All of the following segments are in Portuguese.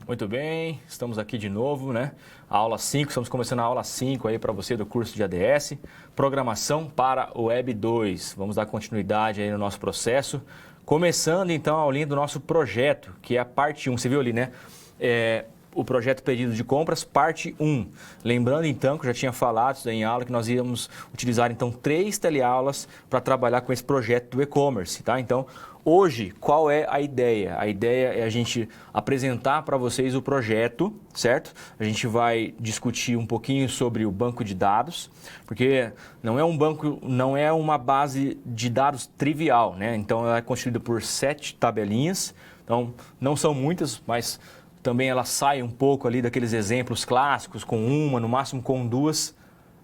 Muito bem, estamos aqui de novo, né? A aula 5, estamos começando a aula 5 aí para você do curso de ADS, Programação para o Web 2. Vamos dar continuidade aí no nosso processo, começando então a aulinha do nosso projeto, que é a parte 1, você viu ali, né? O projeto pedido de compras, parte 1. Lembrando então, que eu já tinha falado isso em aula, que nós íamos utilizar então 3 teleaulas para trabalhar com esse projeto do e-commerce, tá? Então, hoje, qual é a ideia? A ideia é a gente apresentar para vocês o projeto, certo? A gente vai discutir um pouquinho sobre o banco de dados, porque não é um banco, não é uma base de dados trivial, né? Então, ela é constituída por 7 tabelinhas, então não são muitas, mas também ela sai um pouco ali daqueles exemplos clássicos, com uma, no máximo com 2,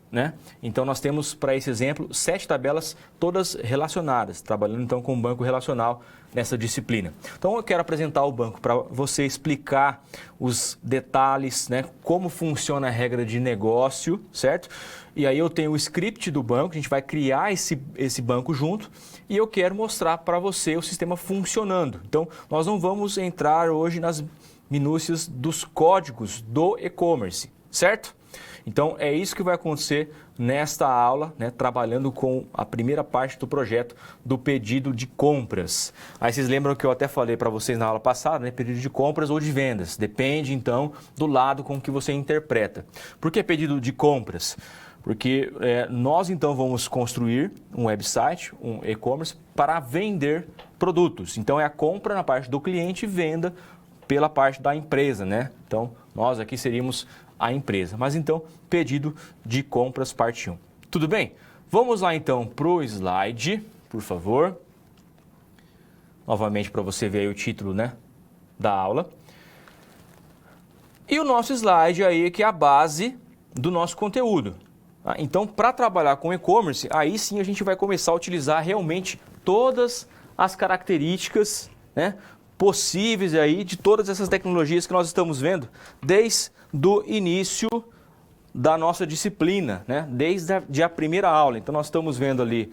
né? Então, nós temos para esse exemplo 7 tabelas, todas relacionadas, trabalhando então com o banco relacional nessa disciplina. Então, eu quero apresentar o banco para você explicar os detalhes, né? Como funciona a regra de negócio, certo? E aí eu tenho o script do banco, a gente vai criar esse banco junto e eu quero mostrar para você o sistema funcionando. Então, nós não vamos entrar hoje nas minúcias dos códigos do e-commerce, certo? Então, é isso que vai acontecer nesta aula, né, trabalhando com a primeira parte do projeto do pedido de compras. Aí vocês lembram que eu até falei para vocês na aula passada, né, pedido de compras ou de vendas. Depende, então, do lado com que você interpreta. Por que pedido de compras? Porque nós, então, vamos construir um website, um e-commerce, para vender produtos. Então, é a compra na parte do cliente e venda pela parte da empresa, né? Então, nós aqui seríamos a empresa. Mas então, pedido de compras parte 1. Tudo bem? Vamos lá então para o slide, por favor. Novamente para você ver aí o título, né, da aula. E o nosso slide aí que é a base do nosso conteúdo. Tá? Então, para trabalhar com e-commerce, aí sim a gente vai começar a utilizar realmente todas as características, né, possíveis aí de todas essas tecnologias que nós estamos vendo desde o início da nossa disciplina, né? Desde a primeira aula. Então, nós estamos vendo ali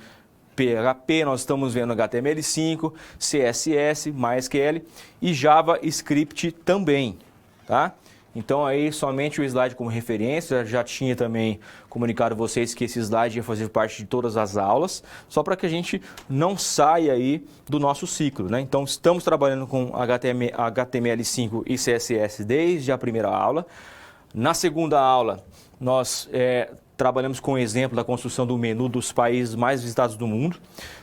PHP, nós estamos vendo HTML5, CSS, MySQL e JavaScript também, tá? Então, aí somente o slide como referência, já tinha também comunicado a vocês que esse slide ia fazer parte de todas as aulas, só para que a gente não saia aí do nosso ciclo, né? Então, estamos trabalhando com HTML5 e CSS desde a primeira aula. Na segunda aula, nós trabalhamos com o exemplo da construção do menu dos países mais visitados do mundo.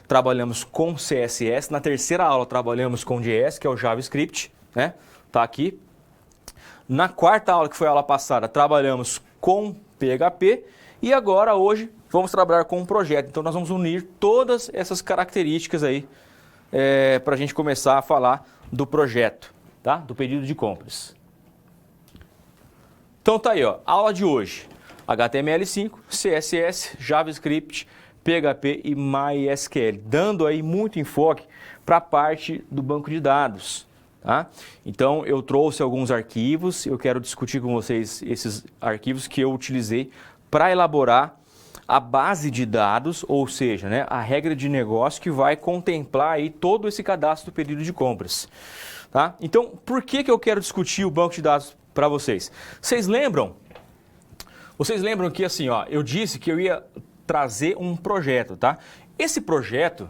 Trabalhamos com CSS. Na terceira aula, trabalhamos com JS, que é o JavaScript, né? Tá aqui. Na quarta aula, que foi a aula passada, trabalhamos com PHP e agora, hoje, vamos trabalhar com um projeto. Então, nós vamos unir todas essas características aí para a gente começar a falar do projeto, tá? Do pedido de compras. Então, tá aí, ó, a aula de hoje. HTML5, CSS, JavaScript, PHP e MySQL, dando aí muito enfoque para a parte do banco de dados. Tá? Então, eu trouxe alguns arquivos, eu quero discutir com vocês esses arquivos que eu utilizei para elaborar a base de dados, ou seja, né, a regra de negócio que vai contemplar aí todo esse cadastro do pedido de compras. Tá? Então, por que eu quero discutir o banco de dados para vocês? Vocês lembram que assim, ó, eu disse que eu ia trazer um projeto, tá? Esse projeto,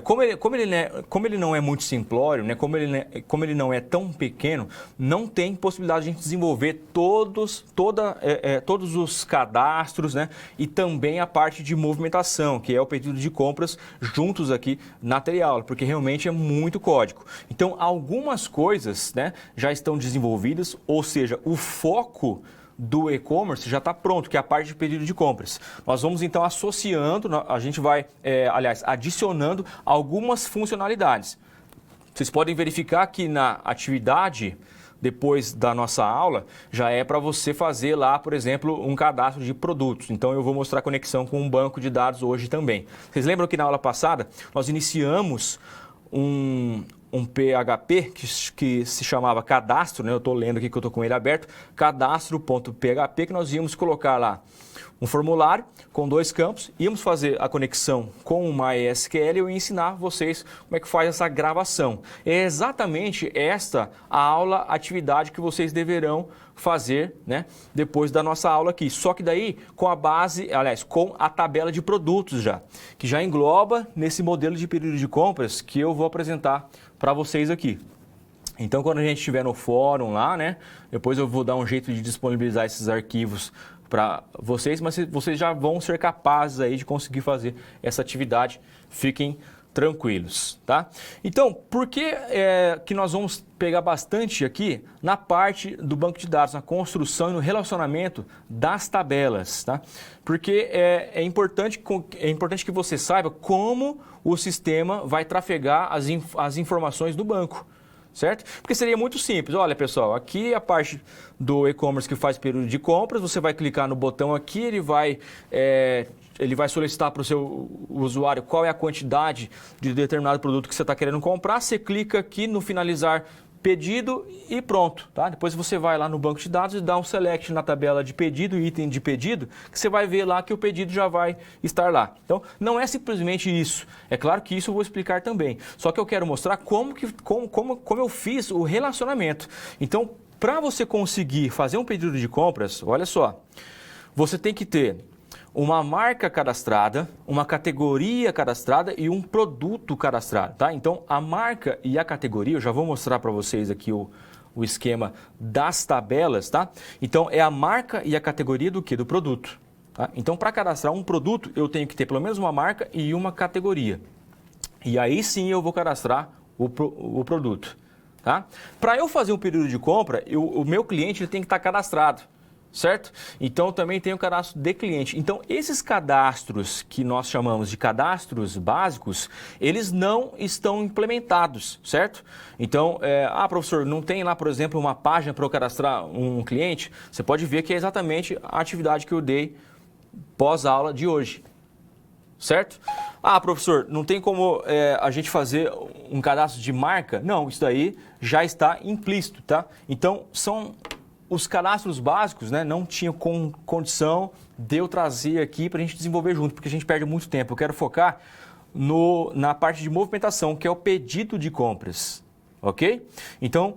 como ele não é muito simplório, né? Como ele não é tão pequeno, não tem possibilidade de a gente desenvolver todos os cadastros, né? E também a parte de movimentação, que é o pedido de compras juntos aqui na teleaula, porque realmente é muito código. Então, algumas coisas, né, já estão desenvolvidas, ou seja, o foco do e-commerce já está pronto, que é a parte de pedido de compras. Nós vamos então associando, a gente vai, adicionando algumas funcionalidades. Vocês podem verificar que na atividade, depois da nossa aula, já é para você fazer lá, por exemplo, um cadastro de produtos. Então, eu vou mostrar a conexão com um banco de dados hoje também. Vocês lembram que na aula passada nós iniciamos um PHP que se chamava cadastro, né? Eu estou lendo aqui que eu estou com ele aberto, cadastro.php, que nós íamos colocar lá um formulário com 2 campos, íamos fazer a conexão com o MySQL e eu ia ensinar vocês como é que faz essa gravação. É exatamente esta a aula, atividade que vocês deverão fazer, né, depois da nossa aula aqui. Só que daí com a base, aliás, com a tabela de produtos já, que já engloba nesse modelo de período de compras que eu vou apresentar para vocês aqui. Então, quando a gente estiver no fórum lá, né, depois eu vou dar um jeito de disponibilizar esses arquivos para vocês, mas vocês já vão ser capazes aí de conseguir fazer essa atividade. Fiquem tranquilos, tá? Então, por que que nós vamos pegar bastante aqui na parte do banco de dados, na construção e no relacionamento das tabelas, tá? Porque é importante que você saiba como o sistema vai trafegar as informações do banco. Certo? Porque seria muito simples. Olha, pessoal, aqui a parte do e-commerce que faz período de compras, você vai clicar no botão aqui, ele vai solicitar para o seu usuário qual é a quantidade de determinado produto que você está querendo comprar. Você clica aqui no finalizar pedido e pronto, tá? Depois você vai lá no banco de dados e dá um select na tabela de pedido, item de pedido, que você vai ver lá que o pedido já vai estar lá. Então, não é simplesmente isso. É claro que isso eu vou explicar também. Só que eu quero mostrar como eu fiz o relacionamento. Então, para você conseguir fazer um pedido de compras, olha só, você tem que ter uma marca cadastrada, uma categoria cadastrada e um produto cadastrado, tá? Então, a marca e a categoria, eu já vou mostrar para vocês aqui o esquema das tabelas, tá? Então, é a marca e a categoria do quê? Do produto, tá? Então, para cadastrar um produto, eu tenho que ter pelo menos uma marca e uma categoria. E aí sim eu vou cadastrar o produto, tá? Para eu fazer um período de compra, o meu cliente ele tem que estar cadastrado. Certo? Então, também tem o cadastro de cliente. Então, esses cadastros que nós chamamos de cadastros básicos, eles não estão implementados, certo? Então, professor, não tem lá, por exemplo, uma página para eu cadastrar um cliente? Você pode ver que é exatamente a atividade que eu dei pós-aula de hoje, certo? Professor, não tem como a gente fazer um cadastro de marca? Não, isso daí já está implícito, tá? Então, são os cadastros básicos, né, não tinham condição de eu trazer aqui para a gente desenvolver junto, porque a gente perde muito tempo. Eu quero focar na parte de movimentação, que é o pedido de compras, ok? Então,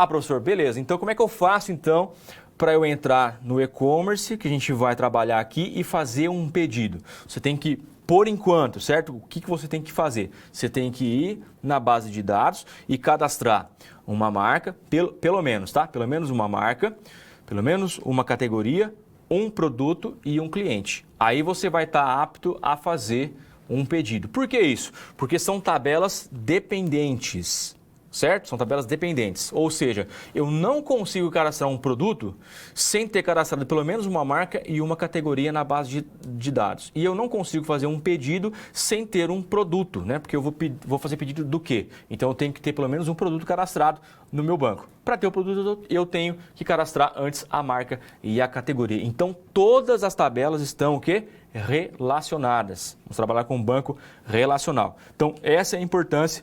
professor, beleza. Então, como é que eu faço, então, para eu entrar no e-commerce, que a gente vai trabalhar aqui, e fazer um pedido? Você tem que, por enquanto, certo? O que você tem que fazer? Você tem que ir na base de dados e cadastrar uma marca, pelo menos, tá? Pelo menos uma marca, pelo menos uma categoria, um produto e um cliente. Aí você vai estar apto a fazer um pedido. Por que isso? Porque são tabelas dependentes, certo? São tabelas dependentes, ou seja, eu não consigo cadastrar um produto sem ter cadastrado pelo menos uma marca e uma categoria na base de dados. E eu não consigo fazer um pedido sem ter um produto, né? Porque eu vou fazer pedido do quê? Então eu tenho que ter pelo menos um produto cadastrado no meu banco. Para ter o produto, eu tenho que cadastrar antes a marca e a categoria. Então todas as tabelas estão o quê? Relacionadas. Vamos trabalhar com um banco relacional. Então essa é a importância,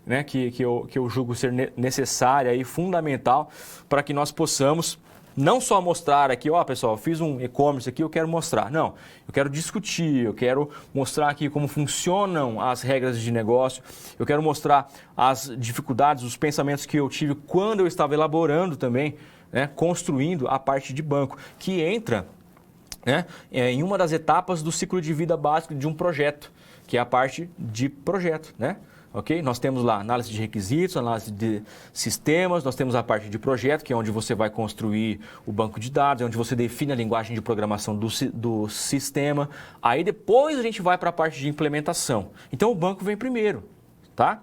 né, que eu julgo ser necessária e fundamental para que nós possamos não só mostrar aqui, pessoal, fiz um e-commerce aqui, eu quero mostrar. Não, eu quero discutir, eu quero mostrar aqui como funcionam as regras de negócio, eu quero mostrar as dificuldades, os pensamentos que eu tive quando eu estava elaborando também, né, construindo a parte de banco, que entra, né, em uma das etapas do ciclo de vida básico de um projeto, que é a parte de projeto, né? Ok? Nós temos lá análise de requisitos, análise de sistemas, nós temos a parte de projeto, que é onde você vai construir o banco de dados, é onde você define a linguagem de programação do sistema. Aí depois a gente vai para a parte de implementação. Então o banco vem primeiro, tá?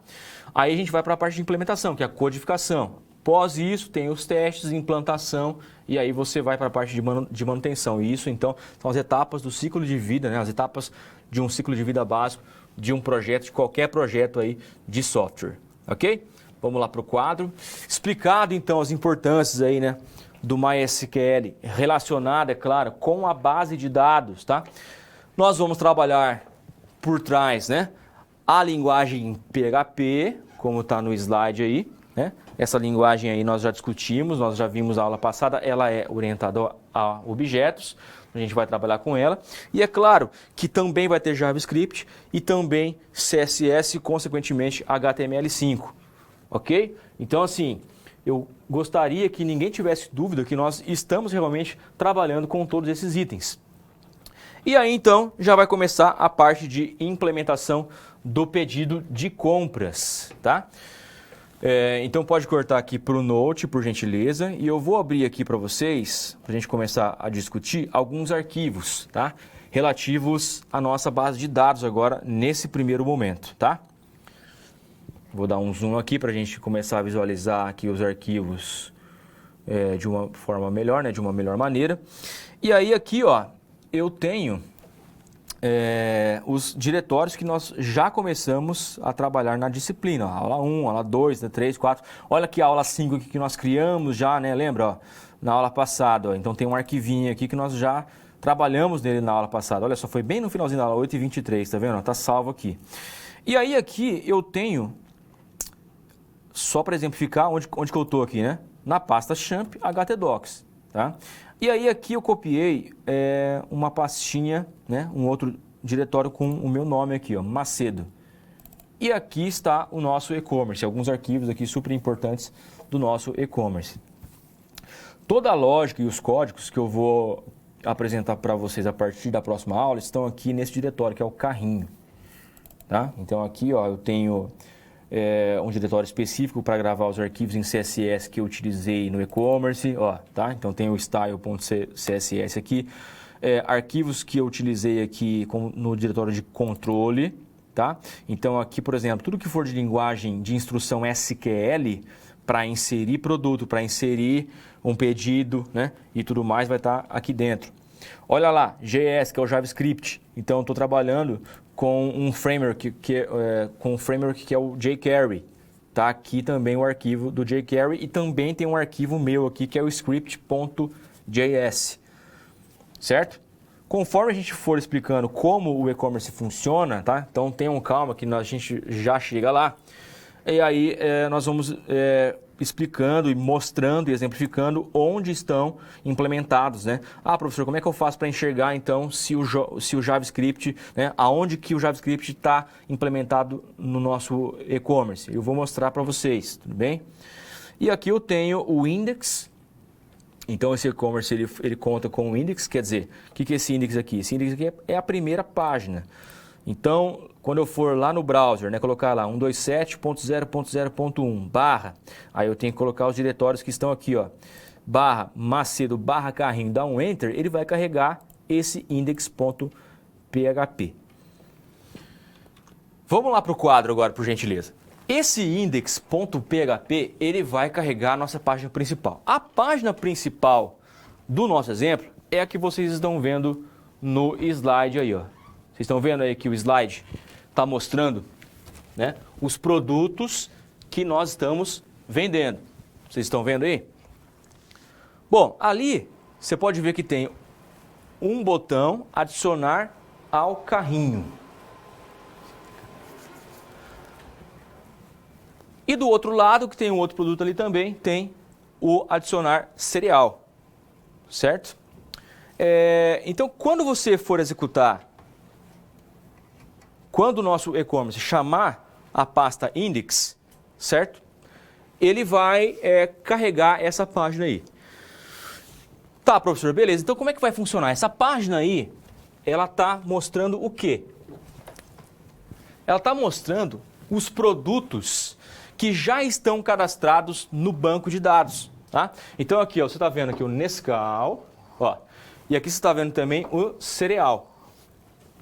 Aí a gente vai para a parte de implementação, que é a codificação. Após isso, tem os testes, implantação, e aí você vai para a parte de manutenção. E isso, então, são as etapas do ciclo de vida, né? As etapas de um ciclo de vida básico, de um projeto, de qualquer projeto aí de software, ok? Vamos lá para o quadro. Explicado, então, as importâncias aí, né, do MySQL relacionada, é claro, com a base de dados, tá? Nós vamos trabalhar por trás, né, a linguagem PHP, como está no slide aí, né? Essa linguagem aí nós já discutimos, nós já vimos a aula passada, ela é orientada a objetos, a gente vai trabalhar com ela. E é claro que também vai ter JavaScript e também CSS e, consequentemente, HTML5, ok? Então, assim, eu gostaria que ninguém tivesse dúvida que nós estamos realmente trabalhando com todos esses itens. E aí, então, já vai começar a parte de implementação do pedido de compras, tá? Então pode cortar aqui para o Note, por gentileza, e eu vou abrir aqui para vocês, para a gente começar a discutir, alguns arquivos, tá? Relativos à nossa base de dados agora, nesse primeiro momento, tá? Vou dar um zoom aqui para a gente começar a visualizar aqui os arquivos de uma forma melhor, né? De uma melhor maneira. E aí aqui, ó, eu tenho os diretórios que nós já começamos a trabalhar na disciplina. Ó, aula 1, aula 2, 3, 4. Olha aqui a aula 5 aqui que nós criamos já, né? Lembra? Ó, na aula passada. Ó. Então tem um arquivinho aqui que nós já trabalhamos nele na aula passada. Olha só, foi bem no finalzinho da aula 8h23, tá vendo? Tá salvo aqui. E aí aqui eu tenho, só para exemplificar onde que eu estou aqui, né? Na pasta champ htdocs, tá? E aí aqui eu copiei uma pastinha, né, um outro diretório com o meu nome aqui, ó, Macedo. E aqui está o nosso e-commerce, alguns arquivos aqui super importantes do nosso e-commerce. Toda a lógica e os códigos que eu vou apresentar para vocês a partir da próxima aula estão aqui nesse diretório, que é o carrinho. Tá? Então aqui, ó, eu tenho um diretório específico para gravar os arquivos em CSS que eu utilizei no e-commerce, ó, tá? Então tem o style.css aqui, arquivos que eu utilizei aqui no diretório de controle, tá? Então aqui, por exemplo, tudo que for de linguagem de instrução SQL para inserir produto, para inserir um pedido, né? E tudo mais vai estar aqui dentro. Olha lá, JS, que é o JavaScript. Então, estou trabalhando com um framework que é o jQuery. Está aqui também o arquivo do jQuery e também tem um arquivo meu aqui que é o script.js. Certo? Conforme a gente for explicando como o e-commerce funciona, tá? Então, tenham calma que a gente já chega lá. E aí, nós vamos explicando e mostrando e exemplificando onde estão implementados, né? Ah, professor, como é que eu faço para enxergar, então, se o JavaScript, né? Aonde que o JavaScript está implementado no nosso e-commerce? Eu vou mostrar para vocês, tudo bem? E aqui eu tenho o index. Então, esse e-commerce, ele conta com o index, quer dizer, o que é esse index aqui? Esse index aqui é a primeira página. Então, quando eu for lá no browser, né, colocar lá 127.0.0.1 barra, aí eu tenho que colocar os diretórios que estão aqui, ó, barra Macedo, barra carrinho, dá um enter, ele vai carregar esse index.php. Vamos lá para o quadro agora, por gentileza. Esse index.php, ele vai carregar a nossa página principal. A página principal do nosso exemplo é a que vocês estão vendo no slide aí, ó. Vocês estão vendo aí que o slide está mostrando, né, os produtos que nós estamos vendendo. Vocês estão vendo aí? Bom, ali você pode ver que tem um botão adicionar ao carrinho. E do outro lado, que tem um outro produto ali também, tem o adicionar cereal, certo? Então, quando você for executar, quando o nosso e-commerce chamar a pasta index, certo? Ele vai carregar essa página aí. Tá, professor, beleza. Então, como é que vai funcionar? Essa página aí, ela está mostrando o quê? Ela está mostrando os produtos que já estão cadastrados no banco de dados, tá? Então, aqui, ó, você está vendo aqui o Nescau, ó, e aqui você está vendo também o cereal.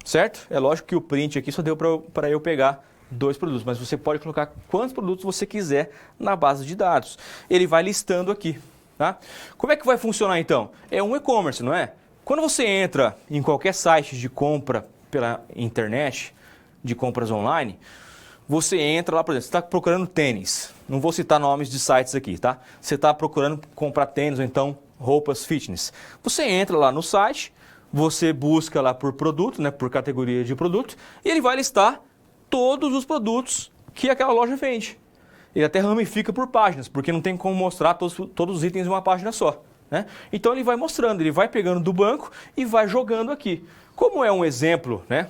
Certo? É lógico que o print aqui só deu para eu pegar 2 produtos, mas você pode colocar quantos produtos você quiser na base de dados. Ele vai listando aqui, tá? Como é que vai funcionar então? É um e-commerce, não é? Quando você entra em qualquer site de compra pela internet, de compras online, você entra lá, por exemplo, você está procurando tênis. Não vou citar nomes de sites aqui, tá? Você está procurando comprar tênis ou então roupas fitness. Você entra lá no site, você busca lá por produto, né, por categoria de produto, e ele vai listar todos os produtos que aquela loja vende. ele até ramifica por páginas, porque não tem como mostrar todos os itens em uma página só, né? Então ele vai mostrando, ele vai pegando do banco e vai jogando aqui. Como é um exemplo, né?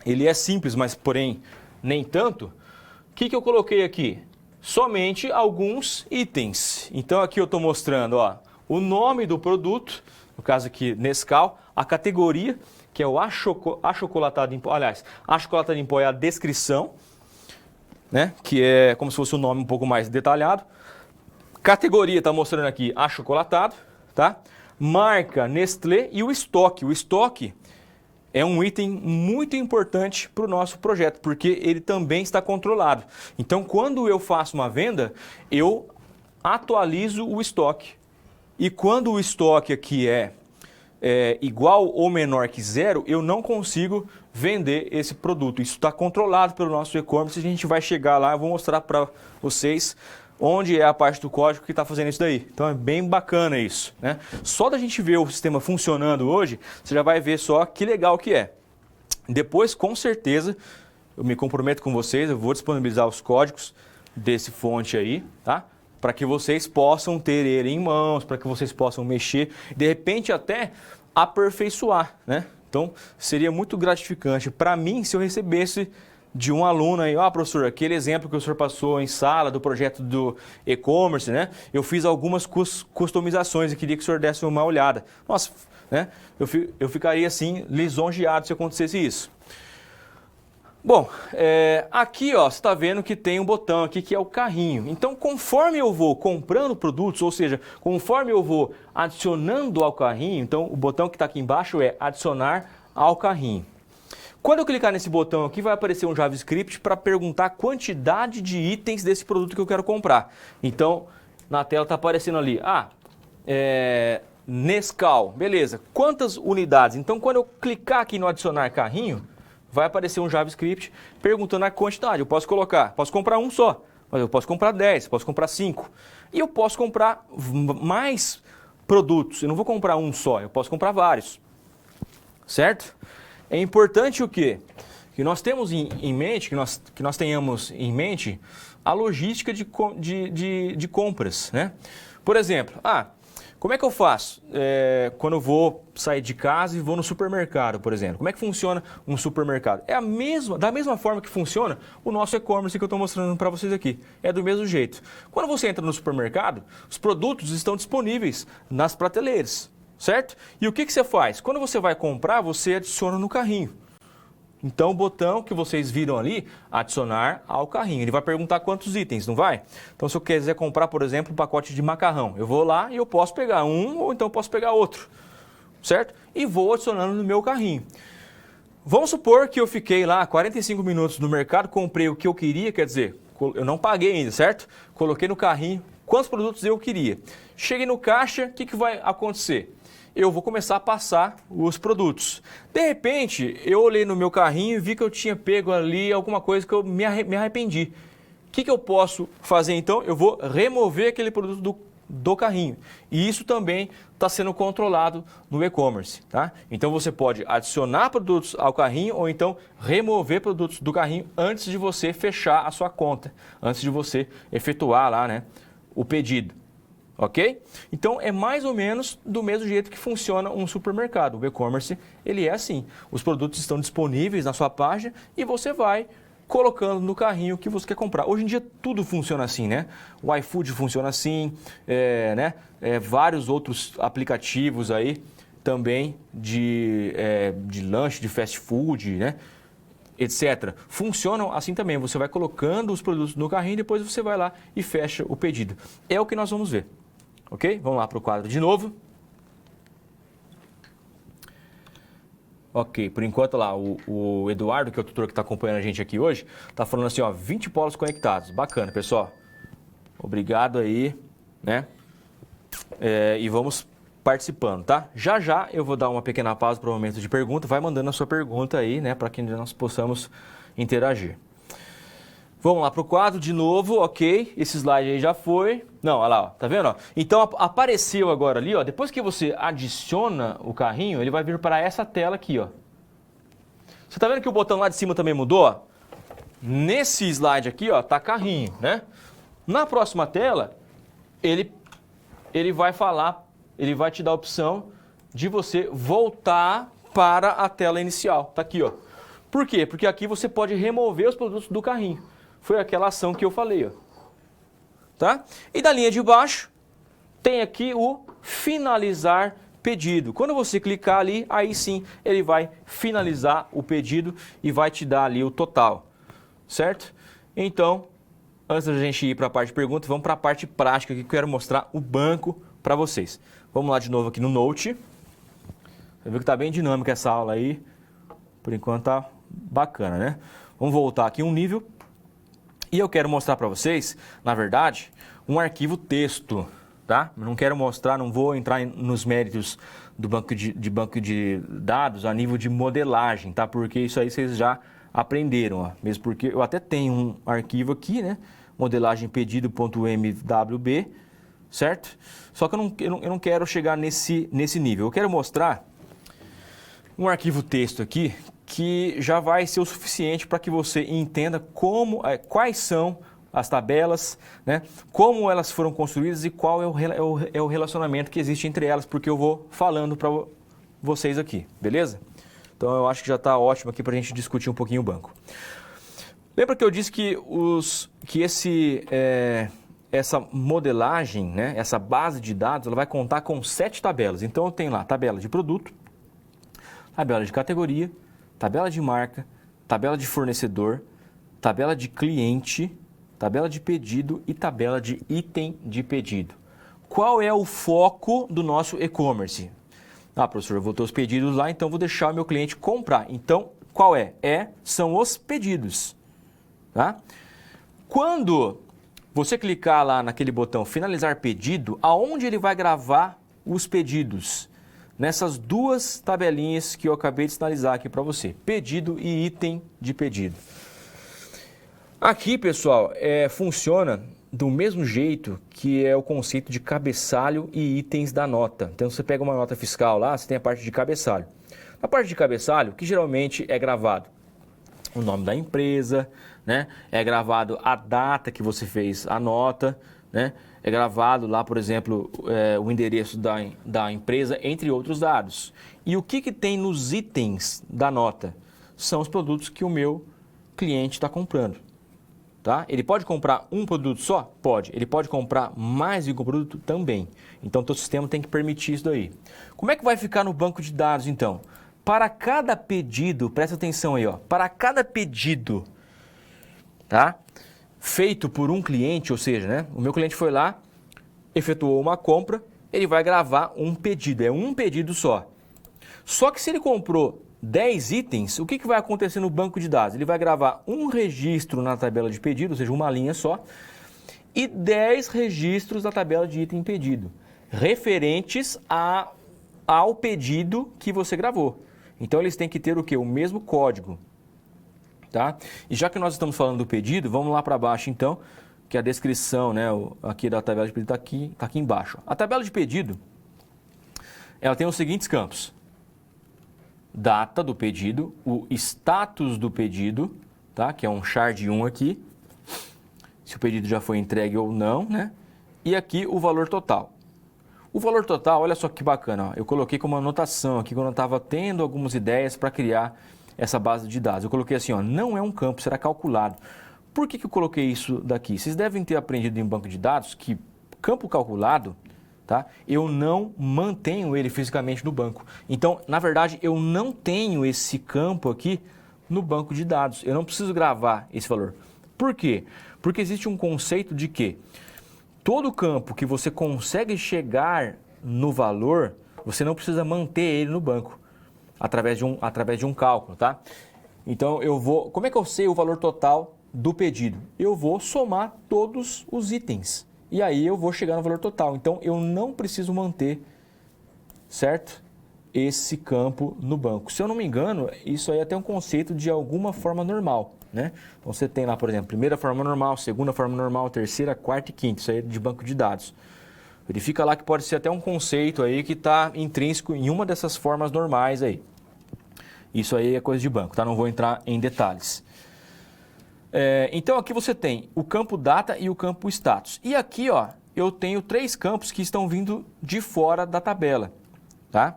Ele é simples, mas porém nem tanto. O que eu coloquei aqui? Somente alguns itens. Então aqui eu estou mostrando, ó, o nome do produto, no caso aqui Nescau, a categoria, que é o achocolatado em pó, aliás, achocolatado em pó é a descrição, né, que é como se fosse um nome um pouco mais detalhado. Categoria está mostrando aqui achocolatado, tá? Marca Nestlé e o estoque. O estoque é um item muito importante para o nosso projeto, porque ele também está controlado. Então, quando eu faço uma venda, eu atualizo o estoque. E quando o estoque aqui é igual ou menor que zero, eu não consigo vender esse produto. Isso está controlado pelo nosso e-commerce. A gente vai chegar lá, eu vou mostrar para vocês onde é a parte do código que está fazendo isso daí. Então é bem bacana isso, né? Só da gente ver o sistema funcionando hoje, você já vai ver só que legal que é. Depois, com certeza, eu me comprometo com vocês, eu vou disponibilizar os códigos desse fonte aí, tá? Para que vocês possam ter ele em mãos, para que vocês possam mexer, de repente até aperfeiçoar, né? Então, seria muito gratificante para mim se eu recebesse de um aluno aí, professor, aquele exemplo que o senhor passou em sala do projeto do e-commerce, né? Eu fiz algumas customizações e queria que o senhor desse uma olhada. Nossa, né? Eu ficaria assim lisonjeado se acontecesse isso. Bom, aqui ó, você está vendo que tem um botão aqui que é o carrinho. Então, conforme eu vou comprando produtos, ou seja, conforme eu vou adicionando ao carrinho, então o botão que está aqui embaixo é adicionar ao carrinho. Quando eu clicar nesse botão aqui, vai aparecer um JavaScript para perguntar a quantidade de itens desse produto que eu quero comprar. Então, na tela está aparecendo ali, Nescau, beleza, quantas unidades? Então, quando eu clicar aqui no adicionar carrinho, vai aparecer um JavaScript perguntando a quantidade. Eu posso comprar um só, mas eu posso comprar 10, posso comprar 5. E eu posso comprar mais produtos, eu não vou comprar um só, eu posso comprar vários, certo? É importante o quê? Que nós temos em mente, que nós tenhamos em mente a logística de compras, né? Por exemplo, como é que eu faço quando eu vou sair de casa e vou no supermercado, por exemplo? Como é que funciona um supermercado? Da mesma forma que funciona o nosso e-commerce que eu estou mostrando para vocês aqui. É do mesmo jeito. Quando você entra no supermercado, os produtos estão disponíveis nas prateleiras, certo? E o que você faz? Quando você vai comprar, você adiciona no carrinho. Então, o botão que vocês viram ali, adicionar ao carrinho. Ele vai perguntar quantos itens, não vai? Então, se eu quiser comprar, por exemplo, um pacote de macarrão, eu vou lá e eu posso pegar um ou então posso pegar outro, certo? E vou adicionando no meu carrinho. Vamos supor que eu fiquei lá 45 minutos no mercado, comprei o que eu queria, quer dizer, eu não paguei ainda, certo? Coloquei no carrinho quantos produtos eu queria. Cheguei no caixa, o que vai acontecer? Eu vou começar a passar os produtos. De repente, eu olhei no meu carrinho e vi que eu tinha pego ali alguma coisa que eu me arrependi. O que eu posso fazer então? Eu vou remover aquele produto do carrinho. E isso também está sendo controlado no e-commerce, tá? Então você pode adicionar produtos ao carrinho ou então remover produtos do carrinho antes de você fechar a sua conta, antes de você efetuar lá, né, o pedido. Ok? Então, é mais ou menos do mesmo jeito que funciona um supermercado. O e-commerce, ele é assim. Os produtos estão disponíveis na sua página e você vai colocando no carrinho o que você quer comprar. Hoje em dia, tudo funciona assim, né? O iFood funciona assim, vários outros aplicativos aí também de lanche, de fast food, né? Etc. Funcionam assim também. Você vai colocando os produtos no carrinho e depois você vai lá e fecha o pedido. É o que nós vamos ver. Ok? Vamos lá para o quadro de novo. Ok, por enquanto lá, o Eduardo, que é o tutor que está acompanhando a gente aqui hoje, está falando assim, 20 polos conectados. Bacana, pessoal. Obrigado aí, né? E vamos participando, tá? Já já eu vou dar uma pequena pausa para o momento de pergunta. Vai mandando a sua pergunta aí, né? Para que nós possamos interagir. Vamos lá para o quadro de novo, ok, esse slide aí já foi. Não, olha lá, ó, tá vendo? Ó? Então apareceu agora ali, ó, depois que você adiciona o carrinho, ele vai vir para essa tela aqui, ó. Você tá vendo que o botão lá de cima também mudou? Ó? Nesse slide aqui, ó, tá carrinho, né? Na próxima tela, ele vai falar, ele vai te dar a opção de você voltar para a tela inicial. Tá aqui, ó. Por quê? Porque aqui você pode remover os produtos do carrinho. Foi aquela ação que eu falei, ó. Tá? E da linha de baixo, tem aqui o finalizar pedido. Quando você clicar ali, aí sim, ele vai finalizar o pedido e vai te dar ali o total. Certo? Então, antes da gente ir para a parte de perguntas, vamos para a parte prática que eu quero mostrar o banco para vocês. Vamos lá de novo aqui no Note. Você viu que está bem dinâmica essa aula aí. Por enquanto tá bacana, né? Vamos voltar aqui um nível. E eu quero mostrar para vocês, na verdade, um arquivo texto, tá? Não quero mostrar, não vou entrar nos méritos do banco de dados a nível de modelagem, tá? Porque isso aí vocês já aprenderam, ó. Mesmo porque eu até tenho um arquivo aqui, né? Modelagem pedido.mwb, certo? Só que eu não quero chegar nesse nível. Eu quero mostrar um arquivo texto aqui que já vai ser o suficiente para que você entenda quais são as tabelas, né? Como elas foram construídas e qual é o relacionamento que existe entre elas, porque eu vou falando para vocês aqui, beleza? Então eu acho que já está ótimo aqui para a gente discutir um pouquinho o banco. Lembra que eu disse que essa modelagem, né? Essa base de dados, ela vai contar com 7 tabelas. Então eu tenho lá tabela de produto, tabela de categoria, tabela de marca, tabela de fornecedor, tabela de cliente, tabela de pedido e tabela de item de pedido. Qual é o foco do nosso e-commerce? Ah, professor, eu vou ter os pedidos lá, então vou deixar o meu cliente comprar. Então, qual é? São os pedidos. Tá? Quando você clicar lá naquele botão finalizar pedido, aonde ele vai gravar os pedidos? Nessas duas tabelinhas que eu acabei de sinalizar aqui para você, pedido e item de pedido. Aqui, pessoal, funciona do mesmo jeito que é o conceito de cabeçalho e itens da nota. Então, você pega uma nota fiscal lá, você tem a parte de cabeçalho. Na parte de cabeçalho, que geralmente é gravado o nome da empresa, né? É gravado a data que você fez a nota, né? É gravado lá, por exemplo, o endereço da empresa, entre outros dados. E o que tem nos itens da nota? São os produtos que o meu cliente está comprando. Tá? Ele pode comprar um produto só? Pode. Ele pode comprar mais de um produto? Também. Então, o teu sistema tem que permitir isso daí. Como é que vai ficar no banco de dados, então? Para cada pedido, presta atenção aí, ó, para cada pedido, tá? Feito por um cliente, ou seja, né, o meu cliente foi lá, efetuou uma compra, ele vai gravar um pedido, é um pedido só. Só que se ele comprou 10 itens, o que vai acontecer no banco de dados? Ele vai gravar um registro na tabela de pedido, ou seja, uma linha só, e 10 registros da tabela de item pedido, referentes ao pedido que você gravou. Então, eles têm que ter o quê? O mesmo código. Tá? E já que nós estamos falando do pedido, vamos lá para baixo então, que a descrição, né, aqui da tabela de pedido está aqui embaixo. A tabela de pedido, ela tem os seguintes campos: data do pedido, o status do pedido, tá? Que é um char de 1 aqui, se o pedido já foi entregue ou não, né? E aqui o valor total. O valor total, olha só que bacana, ó, eu coloquei como anotação aqui quando eu estava tendo algumas ideias para criar essa base de dados. Eu coloquei assim, ó, não é um campo, será calculado. Por que eu coloquei isso daqui? Vocês devem ter aprendido em banco de dados que campo calculado, tá? Eu não mantenho ele fisicamente no banco. Então, na verdade, eu não tenho esse campo aqui no banco de dados. Eu não preciso gravar esse valor. Por quê? Porque existe um conceito de que todo campo que você consegue chegar no valor, você não precisa manter ele no banco, através de um cálculo, tá? Então, como é que eu sei o valor total do pedido? Eu vou somar todos os itens, e aí eu vou chegar no valor total. Então, eu não preciso manter, certo? Esse campo no banco. Se eu não me engano, isso aí é até um conceito de alguma forma normal, né? Então, você tem lá, por exemplo, primeira forma normal, segunda forma normal, terceira, quarta e quinta. Isso aí é de banco de dados. Verifica lá que pode ser até um conceito aí que está intrínseco em uma dessas formas normais aí. Isso aí é coisa de banco, tá? Não vou entrar em detalhes. Então aqui você tem o campo data e o campo status. E aqui, ó, eu tenho 3 campos que estão vindo de fora da tabela, tá?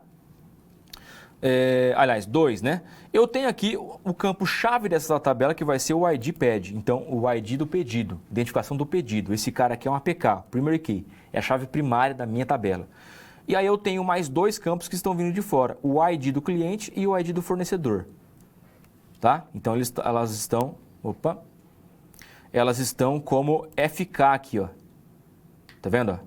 Aliás, 2, né? Eu tenho aqui o campo chave dessa tabela que vai ser o ID pad. Então, o ID do pedido, identificação do pedido. Esse cara aqui é um APK, Primary Key, é a chave primária da minha tabela. E aí eu tenho mais 2 campos que estão vindo de fora, o ID do cliente e o ID do fornecedor, tá? Então, elas estão como FK aqui, ó. Tá vendo, ó?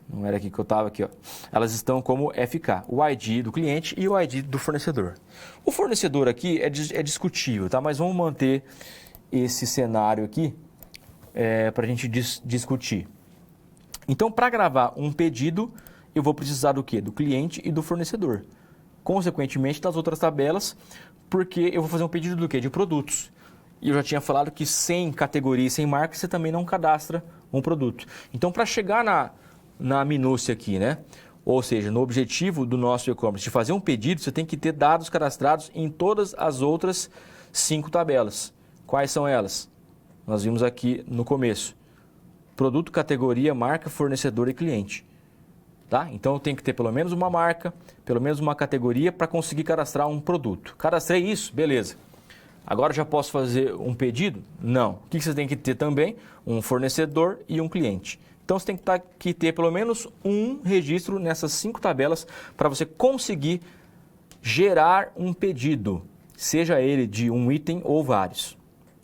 Não era aqui que eu estava, aqui, ó. Elas estão como FK, o ID do cliente e o ID do fornecedor. O fornecedor aqui é discutível, tá? Mas vamos manter esse cenário aqui para a gente discutir. Então, para gravar um pedido, eu vou precisar do quê? Do cliente e do fornecedor. Consequentemente, das outras tabelas, porque eu vou fazer um pedido do quê? De produtos. E eu já tinha falado que sem categoria e sem marca, você também não cadastra um produto. Então, para chegar na minúcia aqui, né? Ou seja, no objetivo do nosso e-commerce de fazer um pedido, você tem que ter dados cadastrados em todas as outras 5 tabelas. Quais são elas? Nós vimos aqui no começo. Produto, categoria, marca, fornecedor e cliente. Tá? Então, eu tenho que ter pelo menos uma marca, pelo menos uma categoria para conseguir cadastrar um produto. Cadastrei isso? Beleza. Agora já posso fazer um pedido? Não. O que você tem que ter também? Um fornecedor e um cliente. Então, você tem que ter pelo menos um registro nessas 5 tabelas para você conseguir gerar um pedido, seja ele de um item ou vários.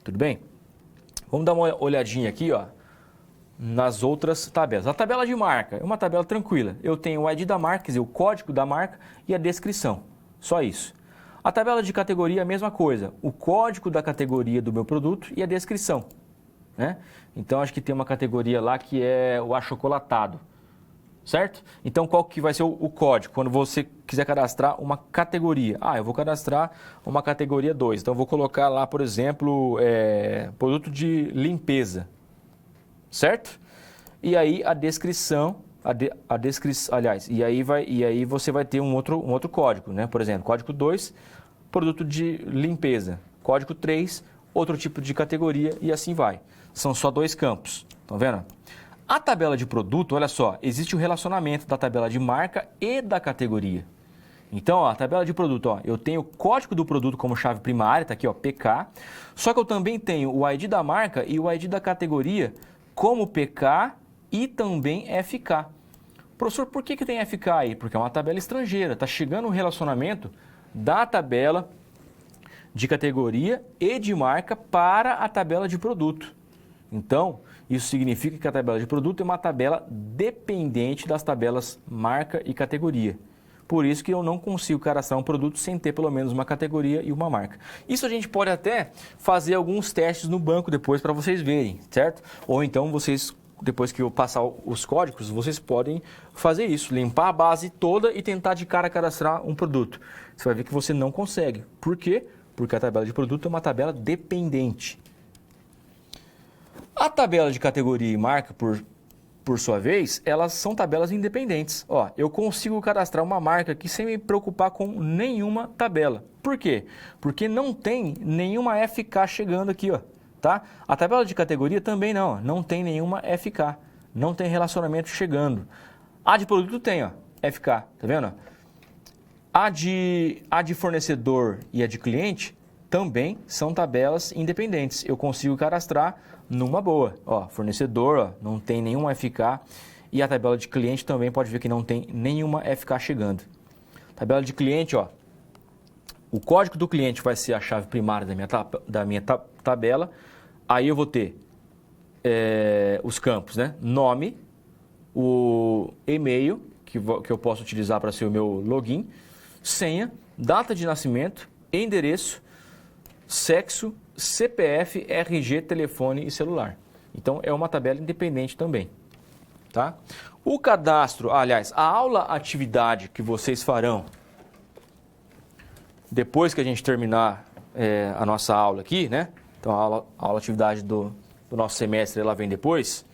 Tudo bem? Vamos dar uma olhadinha aqui, ó, nas outras tabelas. A tabela de marca é uma tabela tranquila. Eu tenho o ID da marca, quer dizer, o código da marca e a descrição. Só isso. A tabela de categoria é a mesma coisa. O código da categoria do meu produto e a descrição, né? Então, acho que tem uma categoria lá que é o achocolatado, certo? Então, qual que vai ser o código quando você quiser cadastrar uma categoria? Eu vou cadastrar uma categoria 2. Então, eu vou colocar lá, por exemplo, produto de limpeza, certo? E aí, a descrição, aliás, e aí você vai ter um outro código, né? Por exemplo, código 2, produto de limpeza. Código 3, outro tipo de categoria e assim vai. São só 2 campos, estão vendo? A tabela de produto, olha só, existe o relacionamento da tabela de marca e da categoria. Então, ó, a tabela de produto, ó, eu tenho o código do produto como chave primária, tá aqui, ó, PK. Só que eu também tenho o ID da marca e o ID da categoria como PK e também FK. Professor, por que tem FK aí? Porque é uma tabela estrangeira, está chegando um relacionamento da tabela de categoria e de marca para a tabela de produto. Então, isso significa que a tabela de produto é uma tabela dependente das tabelas marca e categoria. Por isso que eu não consigo cadastrar um produto sem ter pelo menos uma categoria e uma marca. Isso a gente pode até fazer alguns testes no banco depois para vocês verem, certo? Ou então vocês, depois que eu passar os códigos, vocês podem fazer isso, limpar a base toda e tentar de cara cadastrar um produto. Você vai ver que você não consegue. Por quê? Porque a tabela de produto é uma tabela dependente. A tabela de categoria e marca, por sua vez, elas são tabelas independentes. Ó, eu consigo cadastrar uma marca aqui sem me preocupar com nenhuma tabela. Por quê? Porque não tem nenhuma FK chegando aqui, ó, tá? A tabela de categoria também não tem nenhuma FK, não tem relacionamento chegando. A de produto tem, ó, FK, tá vendo? A de fornecedor e a de cliente também são tabelas independentes. Eu consigo cadastrar numa boa. Ó, fornecedor, ó, não tem nenhuma FK e a tabela de cliente também pode ver que não tem nenhuma FK chegando. Tabela de cliente, ó, o código do cliente vai ser a chave primária da minha tabela. Aí eu vou ter os campos, né? Nome, o e-mail, que eu posso utilizar para ser o meu login, senha, data de nascimento, endereço, sexo, CPF, RG, telefone e celular. Então, é uma tabela independente também, tá? O cadastro, aliás, a aula atividade que vocês farão depois que a gente terminar a nossa aula aqui, né? Então, a aula atividade do nosso semestre, ela vem depois.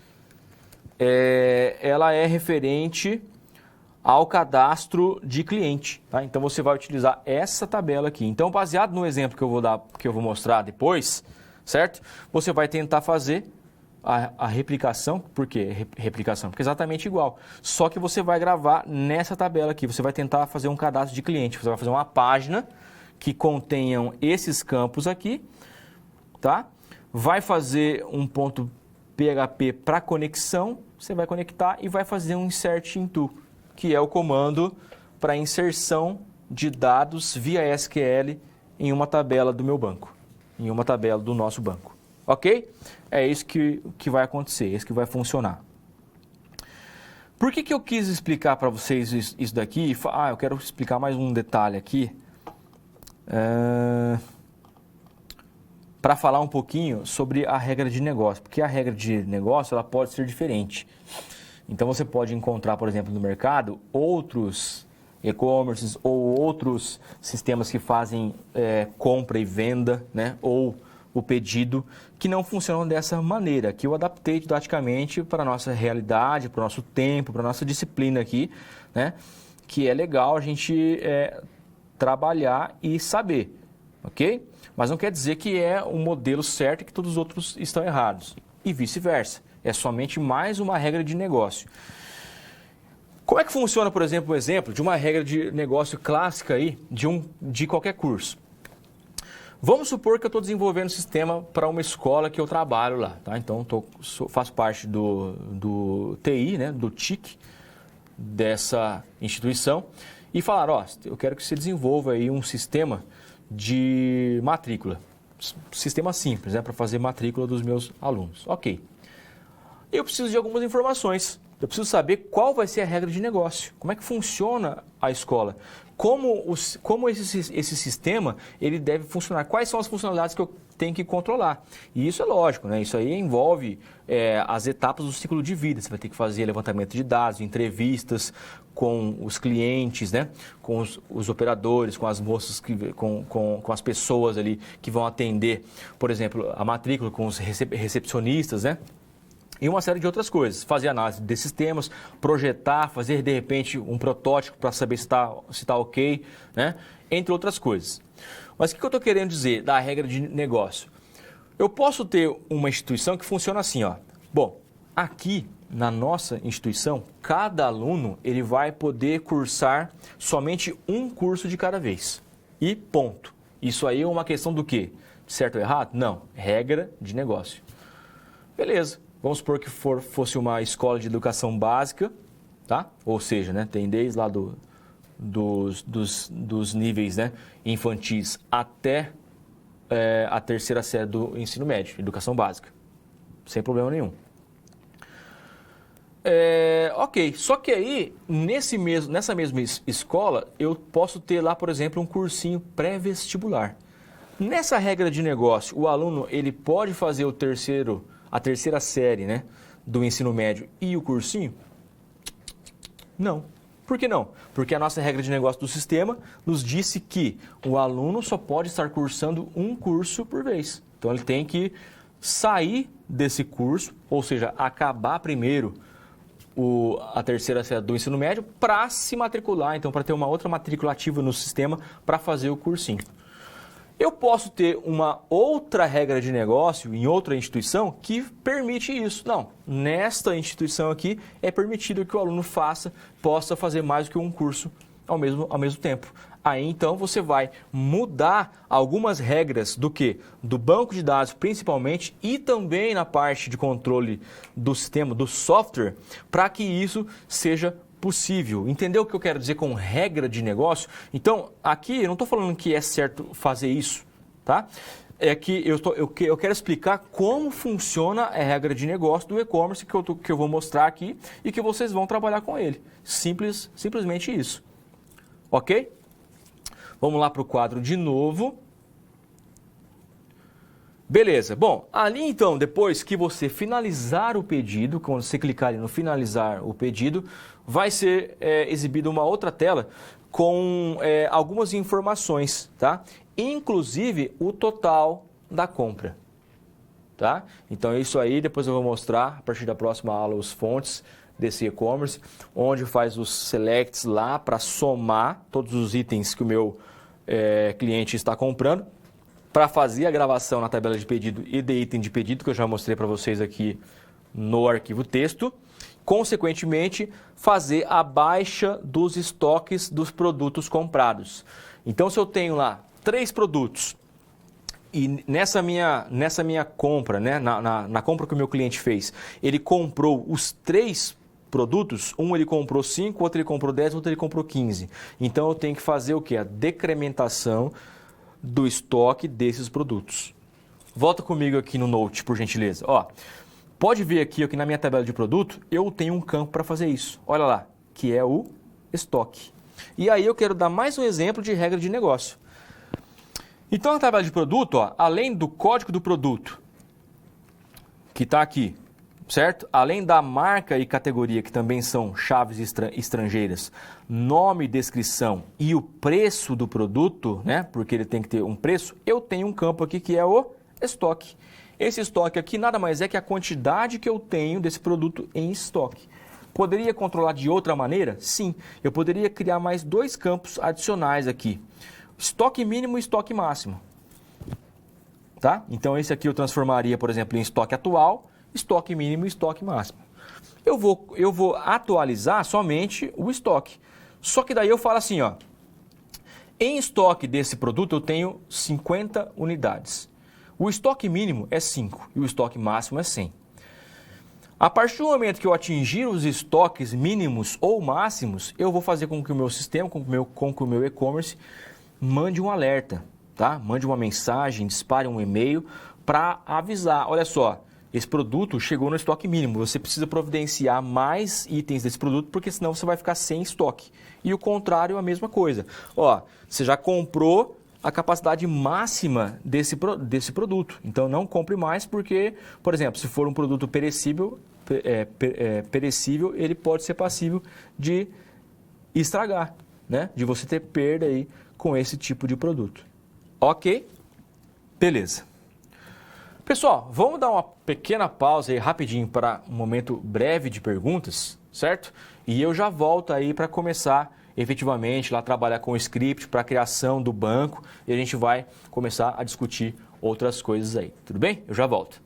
Ela é referente ao cadastro de cliente. Tá? Então, você vai utilizar essa tabela aqui. Então, baseado no exemplo que eu vou mostrar depois, certo? Você vai tentar fazer a replicação. Por quê replicação? Porque é exatamente igual. Só que você vai gravar nessa tabela aqui. Você vai tentar fazer um cadastro de cliente. Você vai fazer uma página que contenham esses campos aqui, tá? Vai fazer um ponto PHP para conexão. Você vai conectar e vai fazer um insert into, que é o comando para inserção de dados via SQL em uma tabela do meu banco, em uma tabela do nosso banco. Ok? É isso que vai acontecer, é isso que vai funcionar. Por que eu quis explicar para vocês isso daqui? Eu quero explicar mais um detalhe aqui. Para falar um pouquinho sobre a regra de negócio, porque a regra de negócio ela pode ser diferente. Então você pode encontrar, por exemplo, no mercado outros e-commerces ou outros sistemas que fazem compra e venda, né? Ou o pedido, que não funcionam dessa maneira, que eu adaptei didaticamente para a nossa realidade, para o nosso tempo, para a nossa disciplina aqui, né? Que é legal a gente trabalhar e saber, ok? Mas não quer dizer que é o modelo certo e que todos os outros estão errados. E vice-versa. É somente mais uma regra de negócio. Como é que funciona, por exemplo, o exemplo de uma regra de negócio clássica aí de qualquer curso? Vamos supor que eu estou desenvolvendo um sistema para uma escola que eu trabalho lá, tá? Então, faço parte do TI, né, do TIC, dessa instituição, e falaram, eu quero que você desenvolva aí um sistema de matrícula. Sistema simples, né, para fazer matrícula dos meus alunos. Ok. Eu preciso de algumas informações. Eu preciso saber qual vai ser a regra de negócio. Como é que funciona a escola? Como esse sistema ele deve funcionar? Quais são as funcionalidades que eu tenho que controlar? E isso é lógico, né? Isso aí envolve as etapas do ciclo de vida. Você vai ter que fazer levantamento de dados, entrevistas com os clientes, né? Com os operadores, com as moças, com as pessoas ali que vão atender, por exemplo, a matrícula, com os recepcionistas, né? E uma série de outras coisas. Fazer análise desses temas, projetar, fazer de repente um protótipo para saber se está ok, né? Entre outras coisas. Mas o que eu estou querendo dizer da regra de negócio? Eu posso ter uma instituição que funciona assim, ó. Bom, aqui na nossa instituição, cada aluno ele vai poder cursar somente um curso de cada vez. E ponto. Isso aí é uma questão do quê? Certo ou errado? Não. Regra de negócio. Beleza. Vamos supor que fosse uma escola de educação básica, tá? Ou seja, né, tem desde lá dos níveis, né, infantis até a terceira série do ensino médio, educação básica, sem problema nenhum. Ok, só que aí, nessa mesma escola, eu posso ter lá, por exemplo, um cursinho pré-vestibular. Nessa regra de negócio, o aluno ele pode fazer a terceira série, né, do ensino médio e o cursinho? Não. Por que não? Porque a nossa regra de negócio do sistema nos disse que o aluno só pode estar cursando um curso por vez. Então, ele tem que sair desse curso, ou seja, acabar primeiro a terceira série do ensino médio para se matricular, então, para ter uma outra matrícula ativa no sistema para fazer o cursinho. Eu posso ter uma outra regra de negócio em outra instituição que permite isso. Não, nesta instituição aqui é permitido que o aluno possa fazer mais do que um curso ao mesmo tempo. Aí então você vai mudar algumas regras do quê? Do banco de dados principalmente e também na parte de controle do sistema, do software, para que isso seja possível. Entendeu o que eu quero dizer com regra de negócio? Então, aqui eu não estou falando que é certo fazer isso, tá? É que eu quero explicar como funciona a regra de negócio do e-commerce que eu vou mostrar aqui e que vocês vão trabalhar com ele. Simplesmente isso. Ok? Vamos lá para o quadro de novo. Beleza. Bom, ali então, depois que você finalizar o pedido, quando você clicar ali no finalizar o pedido, vai ser exibida uma outra tela com algumas informações, tá? Inclusive o total da compra, tá? Então isso aí depois eu vou mostrar a partir da próxima aula os fontes desse e-commerce, onde faz os selects lá para somar todos os itens que o meu cliente está comprando, para fazer a gravação na tabela de pedido e de item de pedido, que eu já mostrei para vocês aqui no arquivo texto. Consequentemente, fazer a baixa dos estoques dos produtos comprados. Então, se eu tenho lá 3 produtos e nessa minha compra, né, na compra que o meu cliente fez, ele comprou os 3 produtos, um ele comprou 5, outro ele comprou 10, outro ele comprou 15. Então, eu tenho que fazer o quê? A decrementação do estoque desses produtos. Volta comigo aqui no Note, por gentileza. Ó, pode ver aqui na minha tabela de produto, eu tenho um campo para fazer isso. Olha lá, que é o estoque. E aí eu quero dar mais um exemplo de regra de negócio. Então, na tabela de produto, ó, além do código do produto, que está aqui, certo? Além da marca e categoria, que também são chaves estrangeiras, nome, descrição e o preço do produto, né? Porque ele tem que ter um preço, eu tenho um campo aqui que é o estoque. Esse estoque aqui nada mais é que a quantidade que eu tenho desse produto em estoque. Poderia controlar de outra maneira? Sim. Eu poderia criar mais 2 campos adicionais aqui. Estoque mínimo e estoque máximo. Tá? Então, esse aqui eu transformaria, por exemplo, em estoque atual, estoque mínimo e estoque máximo. Eu vou atualizar somente o estoque. Só que daí eu falo assim, ó, em estoque desse produto eu tenho 50 unidades. O estoque mínimo é 5 e o estoque máximo é 100. A partir do momento que eu atingir os estoques mínimos ou máximos, eu vou fazer com que o meu sistema, com que o meu e-commerce mande um alerta, tá? Mande uma mensagem, dispare um e-mail para avisar. Olha só, esse produto chegou no estoque mínimo, você precisa providenciar mais itens desse produto, porque senão você vai ficar sem estoque. E o contrário, a mesma coisa. Ó, você já comprou a capacidade máxima desse produto. Então, não compre mais porque, por exemplo, se for um produto perecível, ele pode ser passível de estragar, né? De você ter perda aí com esse tipo de produto. Ok? Beleza. Pessoal, vamos dar uma pequena pausa aí rapidinho para um momento breve de perguntas, certo? E eu já volto aí para começar efetivamente lá trabalhar com o script para a criação do banco e a gente vai começar a discutir outras coisas aí. Tudo bem? Eu já volto.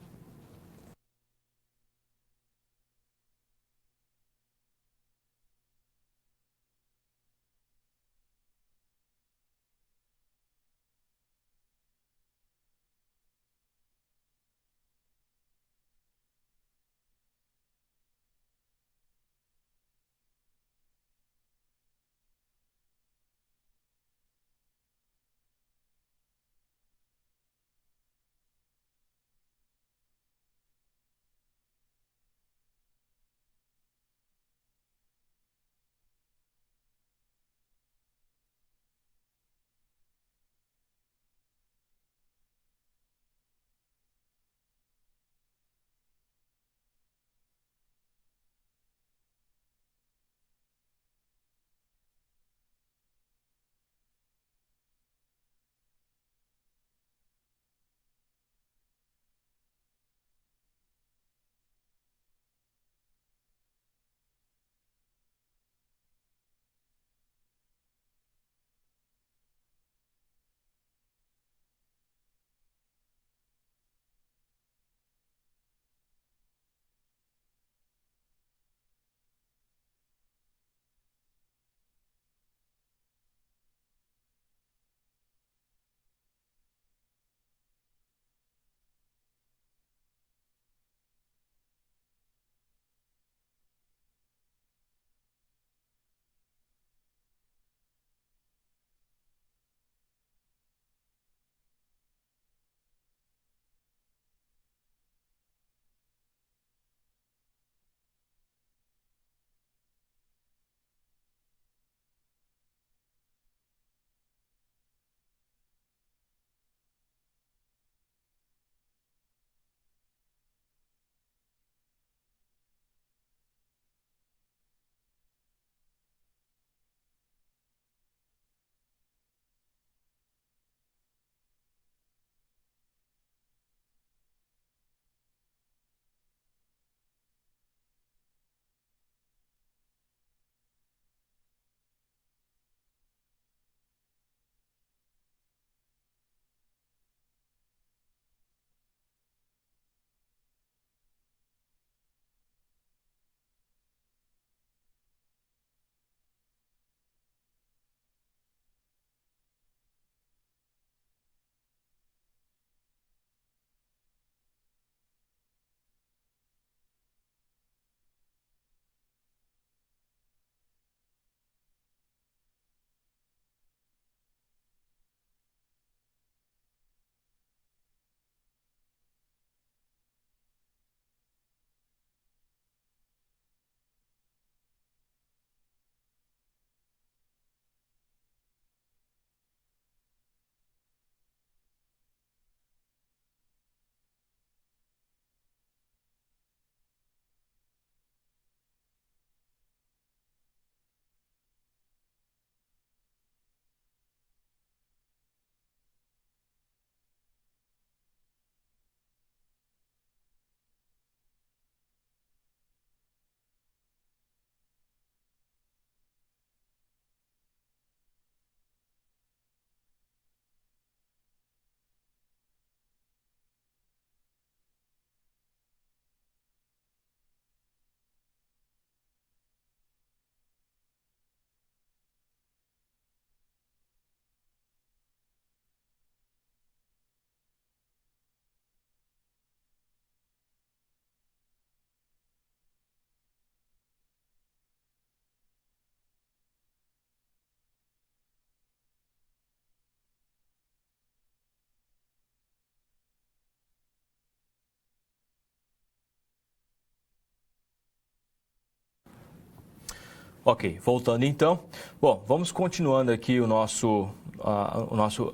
Ok, voltando então. Bom, vamos continuando aqui o nosso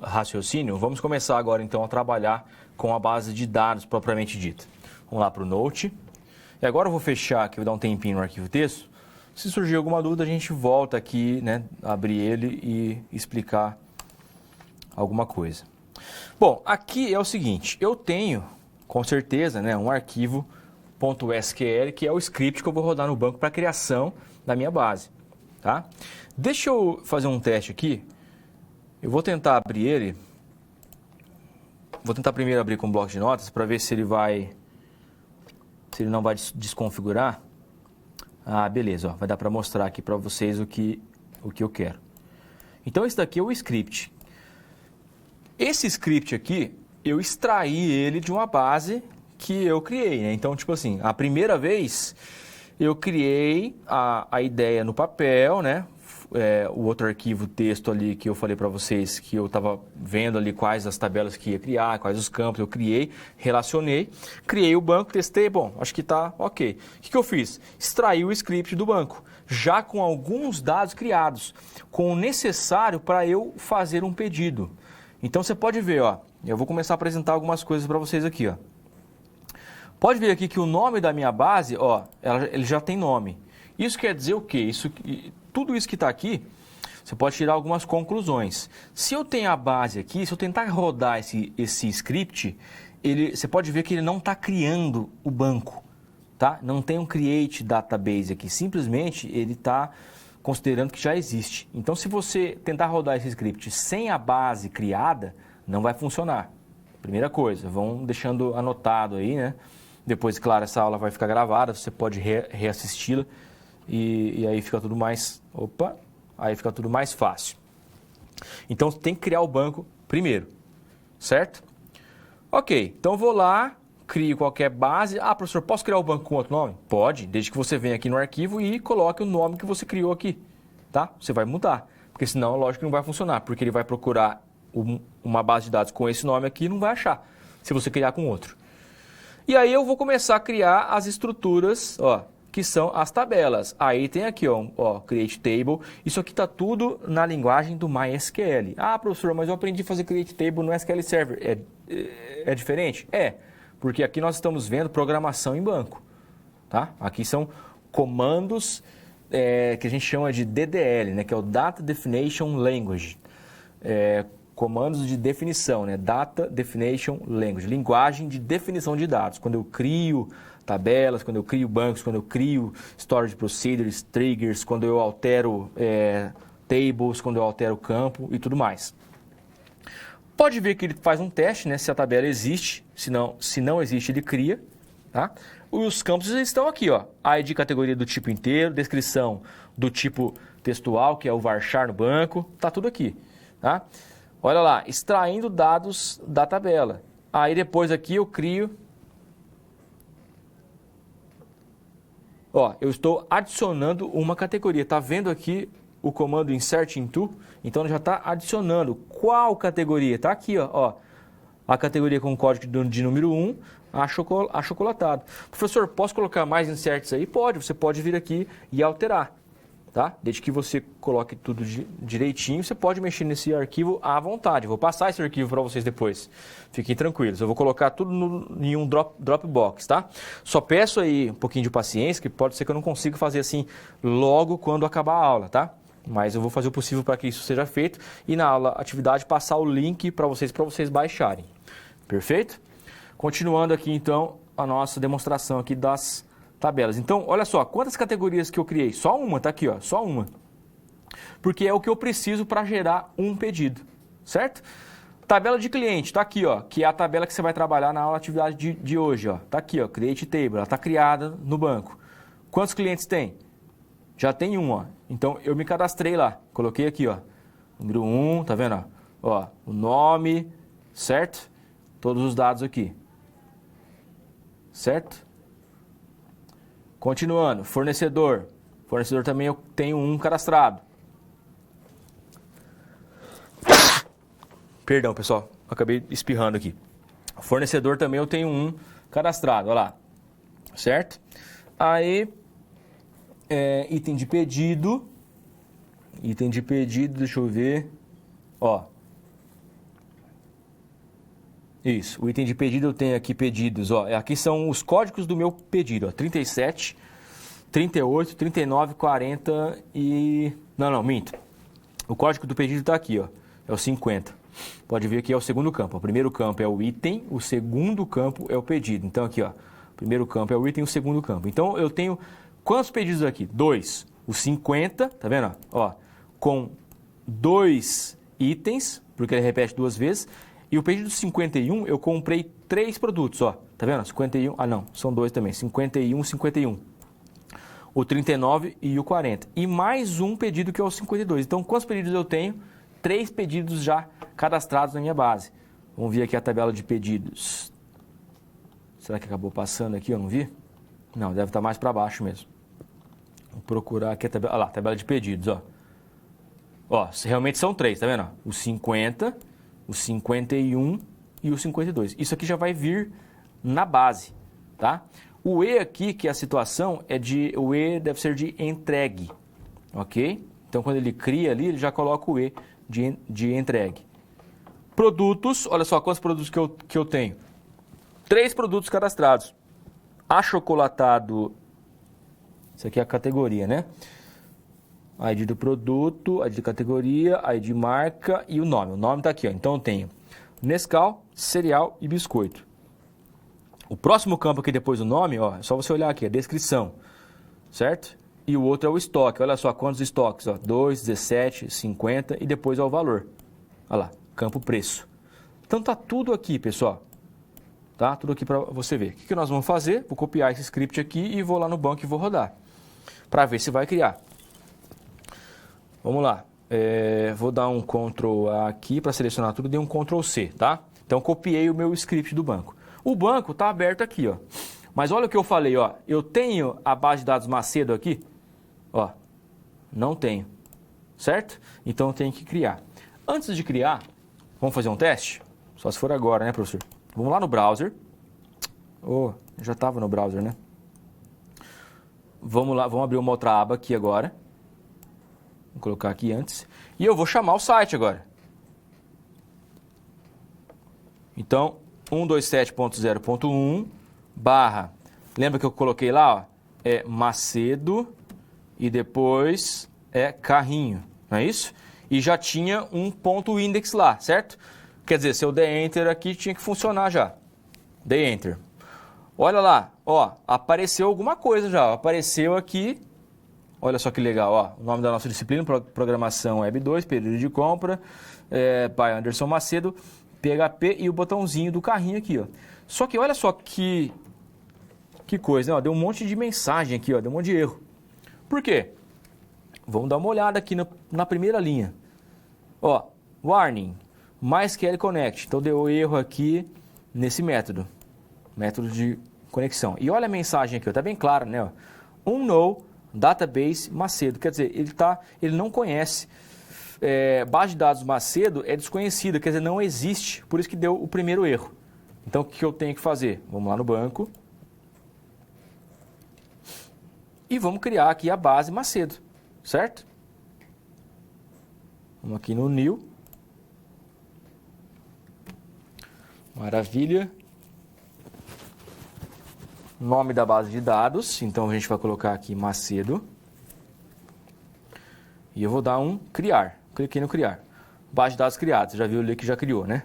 raciocínio. Vamos começar agora então a trabalhar com a base de dados propriamente dita. Vamos lá para o Note. E agora eu vou fechar aqui, vou dar um tempinho no arquivo texto. Se surgir alguma dúvida, a gente volta aqui, né, abrir ele e explicar alguma coisa. Bom, aqui é o seguinte, eu tenho, com certeza, né, um arquivo .sql, que é o script que eu vou rodar no banco para a criação da minha base, tá? Deixa eu fazer um teste aqui. Eu vou tentar abrir ele. Vou tentar primeiro abrir com um bloco de notas para ver se ele não vai desconfigurar. Ah, beleza, ó, vai dar para mostrar aqui para vocês o que eu quero. Então, esse daqui é o script. Esse script aqui, eu extraí ele de uma base que eu criei, né? Então, tipo assim, a primeira vez eu criei a ideia no papel, né? O outro arquivo texto ali que eu falei para vocês, que eu estava vendo ali quais as tabelas que ia criar, quais os campos eu criei, relacionei, criei o banco, testei, bom, acho que está ok. O que eu fiz? Extraí o script do banco, já com alguns dados criados, com o necessário para eu fazer um pedido. Então você pode ver, ó, eu vou começar a apresentar algumas coisas para vocês aqui, ó. Pode ver aqui que o nome da minha base, ó, ele já tem nome. Isso quer dizer o quê? Tudo isso que está aqui, você pode tirar algumas conclusões. Se eu tenho a base aqui, se eu tentar rodar esse script, você pode ver que ele não está criando o banco, tá? Não tem um create database aqui, simplesmente ele está considerando que já existe. Então, se você tentar rodar esse script sem a base criada, não vai funcionar. Primeira coisa, vão deixando anotado aí, né? Depois, claro, essa aula vai ficar gravada, você pode reassisti-la. E aí fica tudo mais, aí fica tudo mais fácil. Então, tem que criar o banco primeiro, certo? Ok, então eu vou lá, crio qualquer base. Ah, professor, posso criar o banco com outro nome? Pode, desde que você venha aqui no arquivo e coloque o nome que você criou aqui, tá? Você vai mudar, porque senão, lógico que não vai funcionar, porque ele vai procurar uma base de dados com esse nome aqui e não vai achar, se você criar com outro. E aí eu vou começar a criar as estruturas, ó, que são as tabelas. Aí tem aqui, ó, Create Table. Isso aqui está tudo na linguagem do MySQL. Ah, professor, mas eu aprendi a fazer Create Table no SQL Server. É diferente? É, porque aqui nós estamos vendo programação em banco. Tá? Aqui são comandos que a gente chama de DDL, né, que é o Data Definition Language. Comandos de definição, né? Data Definition Language, linguagem de definição de dados. Quando eu crio tabelas, quando eu crio bancos, quando eu crio storage procedures, triggers, quando eu altero tables, quando eu altero campo e tudo mais. Pode ver que ele faz um teste, né? Se a tabela existe, se não existe, ele cria. Tá? Os campos estão aqui, ó. ID categoria do tipo inteiro, descrição do tipo textual, que é o varchar no banco, tá tudo aqui. Tá? Olha lá, extraindo dados da tabela. Aí depois aqui eu crio. Ó, eu estou adicionando uma categoria. Tá vendo aqui o comando insert into? Então já está adicionando. Qual categoria? Tá aqui, ó. A categoria com código de número 1, achocolatado. Professor, posso colocar mais inserts aí? Pode, você pode vir aqui e alterar. Tá? Desde que você coloque tudo direitinho, você pode mexer nesse arquivo à vontade. Vou passar esse arquivo para vocês depois. Fiquem tranquilos. Eu vou colocar tudo em um Dropbox, tá? Só peço aí um pouquinho de paciência, que pode ser que eu não consiga fazer assim logo quando acabar a aula, tá? Mas eu vou fazer o possível para que isso seja feito e na aula atividade passar o link para vocês baixarem. Perfeito? Continuando aqui então a nossa demonstração aqui das tabelas. Então, olha só, quantas categorias que eu criei? Só uma, tá aqui, ó, só uma. Porque é o que eu preciso para gerar um pedido, certo? Tabela de cliente, tá aqui, ó, que é a tabela que você vai trabalhar na aula atividade de hoje, ó. Tá aqui, ó, Create Table, ela tá criada no banco. Quantos clientes tem? Já tem um, ó. Então, eu me cadastrei lá, coloquei aqui, ó, número 1, tá vendo, ó, o nome, certo? Todos os dados aqui, certo? Continuando, fornecedor. Fornecedor também eu tenho um cadastrado. Perdão, pessoal, acabei espirrando aqui. Fornecedor também eu tenho um cadastrado, olha lá. Certo? Aí, item de pedido, deixa eu ver, ó. Isso, o item de pedido eu tenho aqui pedidos, ó. Aqui são os códigos do meu pedido, ó. 37, 38, 39, 40 e... Não, minto. O código do pedido está aqui, ó. É o 50. Pode ver que é o segundo campo. O primeiro campo é o item, o segundo campo é o pedido. Então aqui, ó. O primeiro campo é o item, o segundo campo. Então eu tenho quantos pedidos aqui? 2. O 50, tá vendo? Ó, com 2 itens, porque ele repete 2 vezes. E o pedido 51, eu comprei 3 produtos, ó. Tá vendo? 51, não, são 2 também. 51, 51. O 39 e o 40. E mais um pedido que é o 52. Então, quantos pedidos eu tenho? 3 pedidos já cadastrados na minha base. Vamos ver aqui a tabela de pedidos. Será que acabou passando aqui? Eu não vi? Não, deve estar mais para baixo mesmo. Vou procurar aqui a tabela. Olha lá, tabela de pedidos, ó. Ó, realmente são 3, tá vendo? O 50, o 51 e o 52. Isso aqui já vai vir na base, tá? O E aqui, que é a situação, o E deve ser de entregue, ok? Então, quando ele cria ali, ele já coloca o E de entregue. Produtos, olha só quantos produtos que eu tenho. 3 produtos cadastrados. Achocolatado, isso aqui é a categoria, né? ID do produto, ID de categoria, ID de marca e o nome. O nome está aqui, ó. Então, eu tenho Nescau, cereal e biscoito. O próximo campo aqui depois do nome, ó, é só você olhar aqui, a descrição, certo? E o outro é o estoque, olha só quantos estoques, ó, 2, 17, 50 e depois é o valor. Olha lá, campo preço. Então tá tudo aqui, pessoal. Tá? Tudo aqui para você ver. O que nós vamos fazer? Vou copiar esse script aqui e vou lá no banco e vou rodar. Para ver se vai criar. Vamos lá. Vou dar um Ctrl A aqui para selecionar tudo, dei um Ctrl C, tá? Então copiei o meu script do banco. O banco está aberto aqui, ó. Mas olha o que eu falei, ó. Eu tenho a base de dados Macedo aqui? Ó, não tenho. Certo? Então eu tenho que criar. Antes de criar, vamos fazer um teste? Só se for agora, né, professor? Vamos lá no browser. Oh, já estava no browser, né? Vamos lá, vamos abrir uma outra aba aqui agora. Vou colocar aqui antes. E eu vou chamar o site agora. Então, 127.0.1 barra, lembra que eu coloquei lá, ó, Macedo e depois carrinho, não é isso? E já tinha um ponto index lá, certo? Quer dizer, se eu der enter aqui, tinha que funcionar já. Dei enter. Olha lá, ó, apareceu alguma coisa já, ó, apareceu aqui, olha só que legal, ó, o nome da nossa disciplina, Programação Web 2, período de compra, by Anderson Macedo, PHP e o botãozinho do carrinho aqui, ó. Só que olha só que coisa, né? Ó, deu um monte de mensagem aqui, ó, deu um monte de erro. Por quê? Vamos dar uma olhada aqui na primeira linha. Ó, warning, MySQL Connect. Então deu erro aqui nesse método de conexão. E olha a mensagem aqui, ó, tá bem clara, né? Ó. No database Macedo, quer dizer, ele não conhece. Base de dados Macedo é desconhecida, quer dizer, não existe, por isso que deu o primeiro erro. Então, o que eu tenho que fazer? Vamos lá no banco. E vamos criar aqui a base Macedo, certo? Vamos aqui no New. Maravilha. Nome da base de dados, então a gente vai colocar aqui Macedo. E eu vou dar um criar. Cliquei no criar. Base de dados criada, você já viu ali que já criou, né?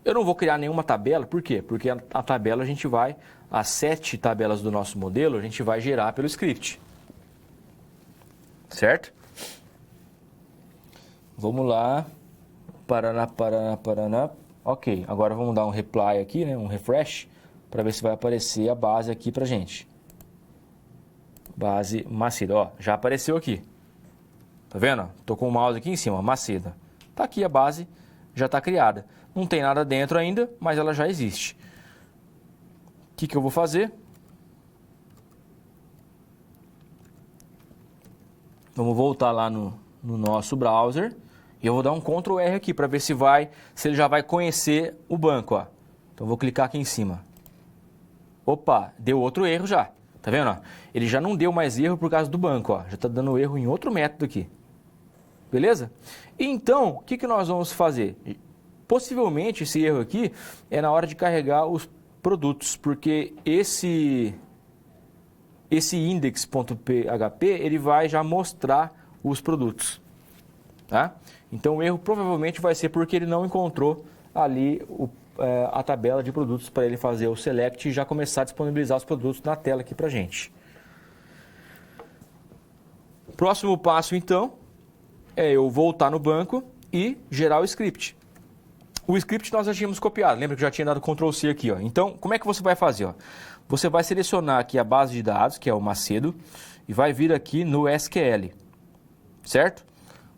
Eu não vou criar nenhuma tabela, por quê? Porque a tabela as 7 tabelas do nosso modelo, a gente vai gerar pelo script. Certo? Vamos lá. Paraná. Ok, agora vamos dar um reply aqui, né? Um refresh, para ver se vai aparecer a base aqui pra gente. Base Macedo, ó, já apareceu aqui. Tá vendo? Tô com o mouse aqui em cima, Macedo. Tá aqui a base, já está criada. Não tem nada dentro ainda, mas ela já existe. O que eu vou fazer? Vamos voltar lá no nosso browser e eu vou dar um Ctrl R aqui para ver se ele já vai conhecer o banco, ó. Então vou clicar aqui em cima. Opa, deu outro erro já. Tá vendo? Ó? Ele já não deu mais erro por causa do banco, ó. Já está dando erro em outro método aqui. Beleza? Então, o que nós vamos fazer? Possivelmente esse erro aqui é na hora de carregar os produtos, porque esse index.php ele vai já mostrar os produtos. Tá? Então o erro provavelmente vai ser porque ele não encontrou ali a tabela de produtos para ele fazer o select e já começar a disponibilizar os produtos na tela aqui para a gente. Próximo passo então é eu voltar no banco e gerar o script. O script nós já tínhamos copiado, lembra que eu já tinha dado Ctrl C aqui, ó. Então, como é que você vai fazer, ó? Você vai selecionar aqui a base de dados, que é o Macedo, e vai vir aqui no SQL, certo?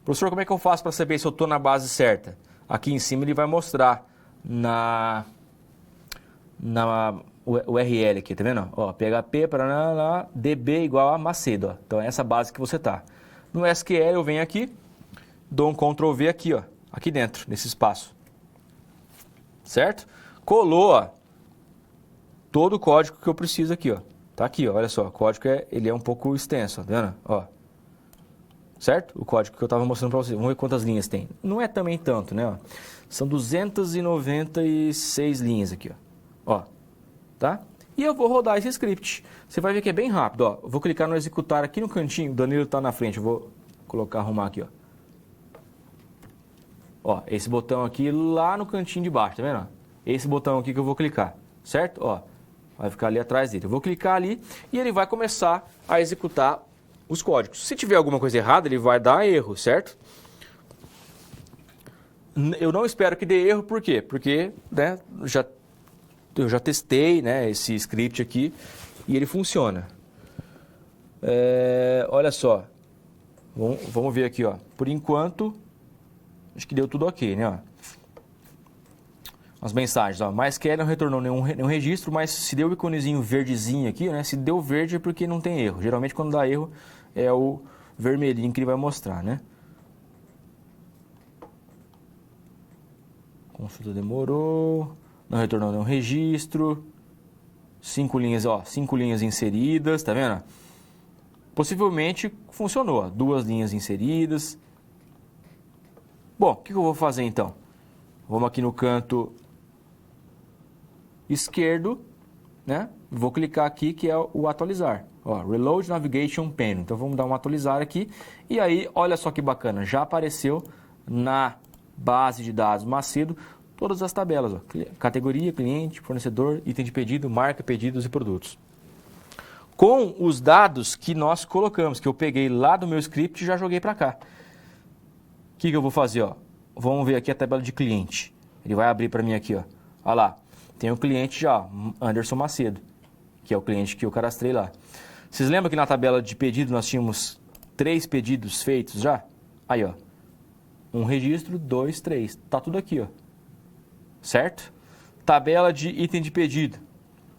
Professor, como é que eu faço para saber se eu estou na base certa? Aqui em cima ele vai mostrar na URL aqui, tá vendo? Ó, PHP para DB igual a Macedo, ó. Então é essa base que você tá. No SQL eu venho aqui, dou um Ctrl V aqui, ó, aqui dentro, nesse espaço. Certo? Colou, ó, todo o código que eu preciso aqui, ó. Tá aqui, ó, olha só, o código ele é um pouco extenso, ó, tá vendo? Ó. Certo? O código que eu estava mostrando para vocês. Vamos ver quantas linhas tem. Não é também tanto, né? Ó. São 296 linhas aqui, ó. Tá? E eu vou rodar esse script. Você vai ver que é bem rápido, ó. Eu vou clicar no executar aqui no cantinho. O Danilo está na frente. Eu vou arrumar aqui, ó. Ó, esse botão aqui lá no cantinho de baixo, tá vendo? Esse botão aqui que eu vou clicar, certo? Ó, vai ficar ali atrás dele. Eu vou clicar ali e ele vai começar a executar os códigos. Se tiver alguma coisa errada, ele vai dar erro, certo? Eu não espero que dê erro, por quê? Porque, né, eu já testei, né, esse script aqui e ele funciona. Olha só, vamos ver aqui, ó. Por enquanto, acho que deu tudo ok, né? Ó. As mensagens, ó. MySQL não retornou nenhum registro, mas se deu o iconezinho verdezinho aqui, né? Se deu verde é porque não tem erro. Geralmente quando dá erro é o vermelhinho que ele vai mostrar, né? Consulta demorou, não retornou nenhum registro. 5 linhas, ó, 5 linhas inseridas, tá vendo? Possivelmente funcionou, ó, 2 linhas inseridas. Bom, o que eu vou fazer então? Vamos aqui no canto esquerdo, né? Vou clicar aqui que é o atualizar. Ó, Reload Navigation Pane. Então vamos dar um atualizar aqui. E aí, olha só que bacana, já apareceu na base de dados Macedo todas as tabelas. Ó. Categoria, cliente, fornecedor, item de pedido, marca, pedidos e produtos. Com os dados que nós colocamos, que eu peguei lá do meu script e já joguei para cá. O que eu vou fazer? Ó? Vamos ver aqui a tabela de cliente. Ele vai abrir para mim aqui. Ó. Olha lá, tem o cliente já, Anderson Macedo, que é o cliente que eu cadastrei lá. Vocês lembram que na tabela de pedido nós tínhamos 3 pedidos feitos já? Aí, ó. Um registro, 2, 3. Tá tudo aqui, ó. Certo? Tabela de item de pedido.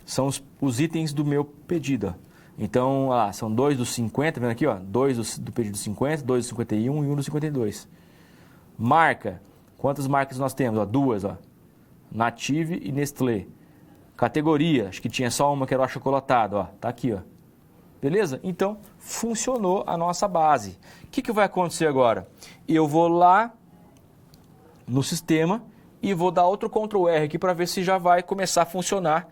São os itens do meu pedido, ó. Então, ó, são 2 dos 50, vendo aqui, ó. 2 do pedido 50, 2 do 51 e 1 do 52. Marca. Quantas marcas nós temos? Ó, 2, ó. Native e Nestlé. Categoria, acho que tinha só uma que era o achocolatado, ó. Tá aqui, ó. Beleza? Então, funcionou a nossa base. O que vai acontecer agora? Eu vou lá no sistema e vou dar outro Ctrl R aqui para ver se já vai começar a funcionar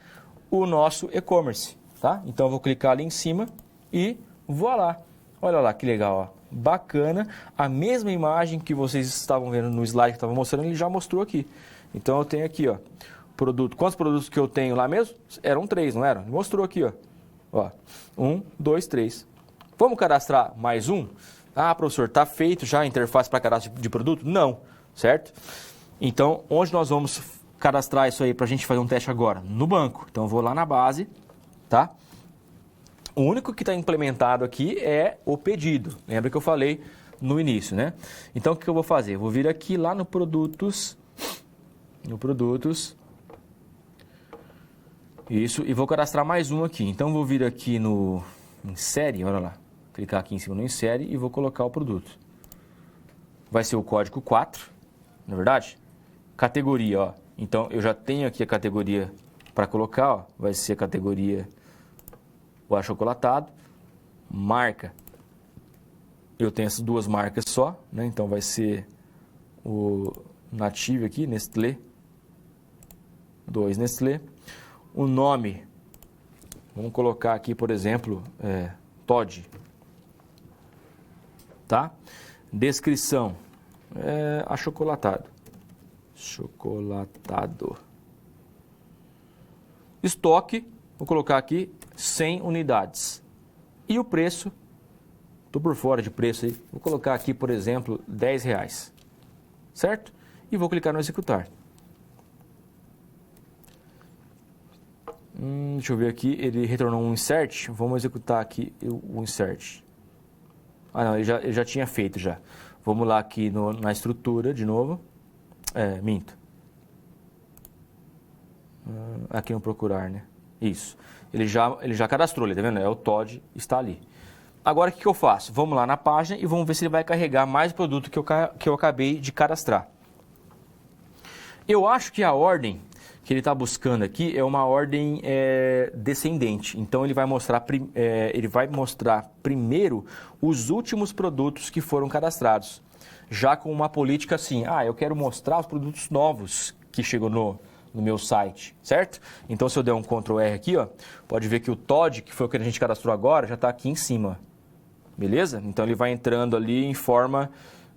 o nosso e-commerce, tá? Então, eu vou clicar ali em cima e vou lá. Olha lá que legal, ó. Bacana. A mesma imagem que vocês estavam vendo no slide que eu estava mostrando, ele já mostrou aqui. Então, eu tenho aqui, ó, produto. Quantos produtos que eu tenho lá mesmo? Eram 3, não eram? Mostrou aqui, ó. Ó, 1, 2, 3. Vamos cadastrar mais um? Ah, professor, está feito já a interface para cadastro de produto? Não, certo? Então, onde nós vamos cadastrar isso aí para a gente fazer um teste agora? No banco. Então, eu vou lá na base, tá? O único que está implementado aqui é o pedido. Lembra que eu falei no início, né? Então, o que eu vou fazer? Eu vou vir aqui lá no Produtos. No Produtos. Isso, e vou cadastrar mais um aqui. Então, vou vir aqui no Insere, olha lá. Clicar aqui em cima no Insere e vou colocar o produto. Vai ser o código 4, na verdade? Categoria, ó. Então, eu já tenho aqui a categoria para colocar, ó. Vai ser a categoria o achocolatado. Marca, eu tenho essas duas marcas só, né? Então vai ser o Native aqui, Nestlé, 2 Nestlé. O nome, vamos colocar aqui, por exemplo, Toddy, tá? Descrição, achocolatado. Chocolatado. Estoque, vou colocar aqui 100 unidades. E o preço, estou por fora de preço aí, vou colocar aqui, por exemplo, R$10, certo? E vou clicar no executar. Deixa eu ver aqui, ele retornou um insert, vamos executar aqui o insert. Ah não, ele já tinha feito já. Vamos lá aqui na estrutura de novo. Minto. Aqui no procurar, né? Isso. Ele já cadastrou, tá vendo? O Toddy está ali. Agora o que eu faço? Vamos lá na página e vamos ver se ele vai carregar mais produto que eu acabei de cadastrar. Eu acho que a ordem que ele está buscando aqui é uma ordem descendente. Então ele vai mostrar primeiro os últimos produtos que foram cadastrados. Já com uma política assim, eu quero mostrar os produtos novos que chegou no meu site, certo? Então se eu der um Ctrl R aqui, ó, pode ver que o Toddy, que foi o que a gente cadastrou agora, já está aqui em cima. Beleza? Então ele vai entrando ali em forma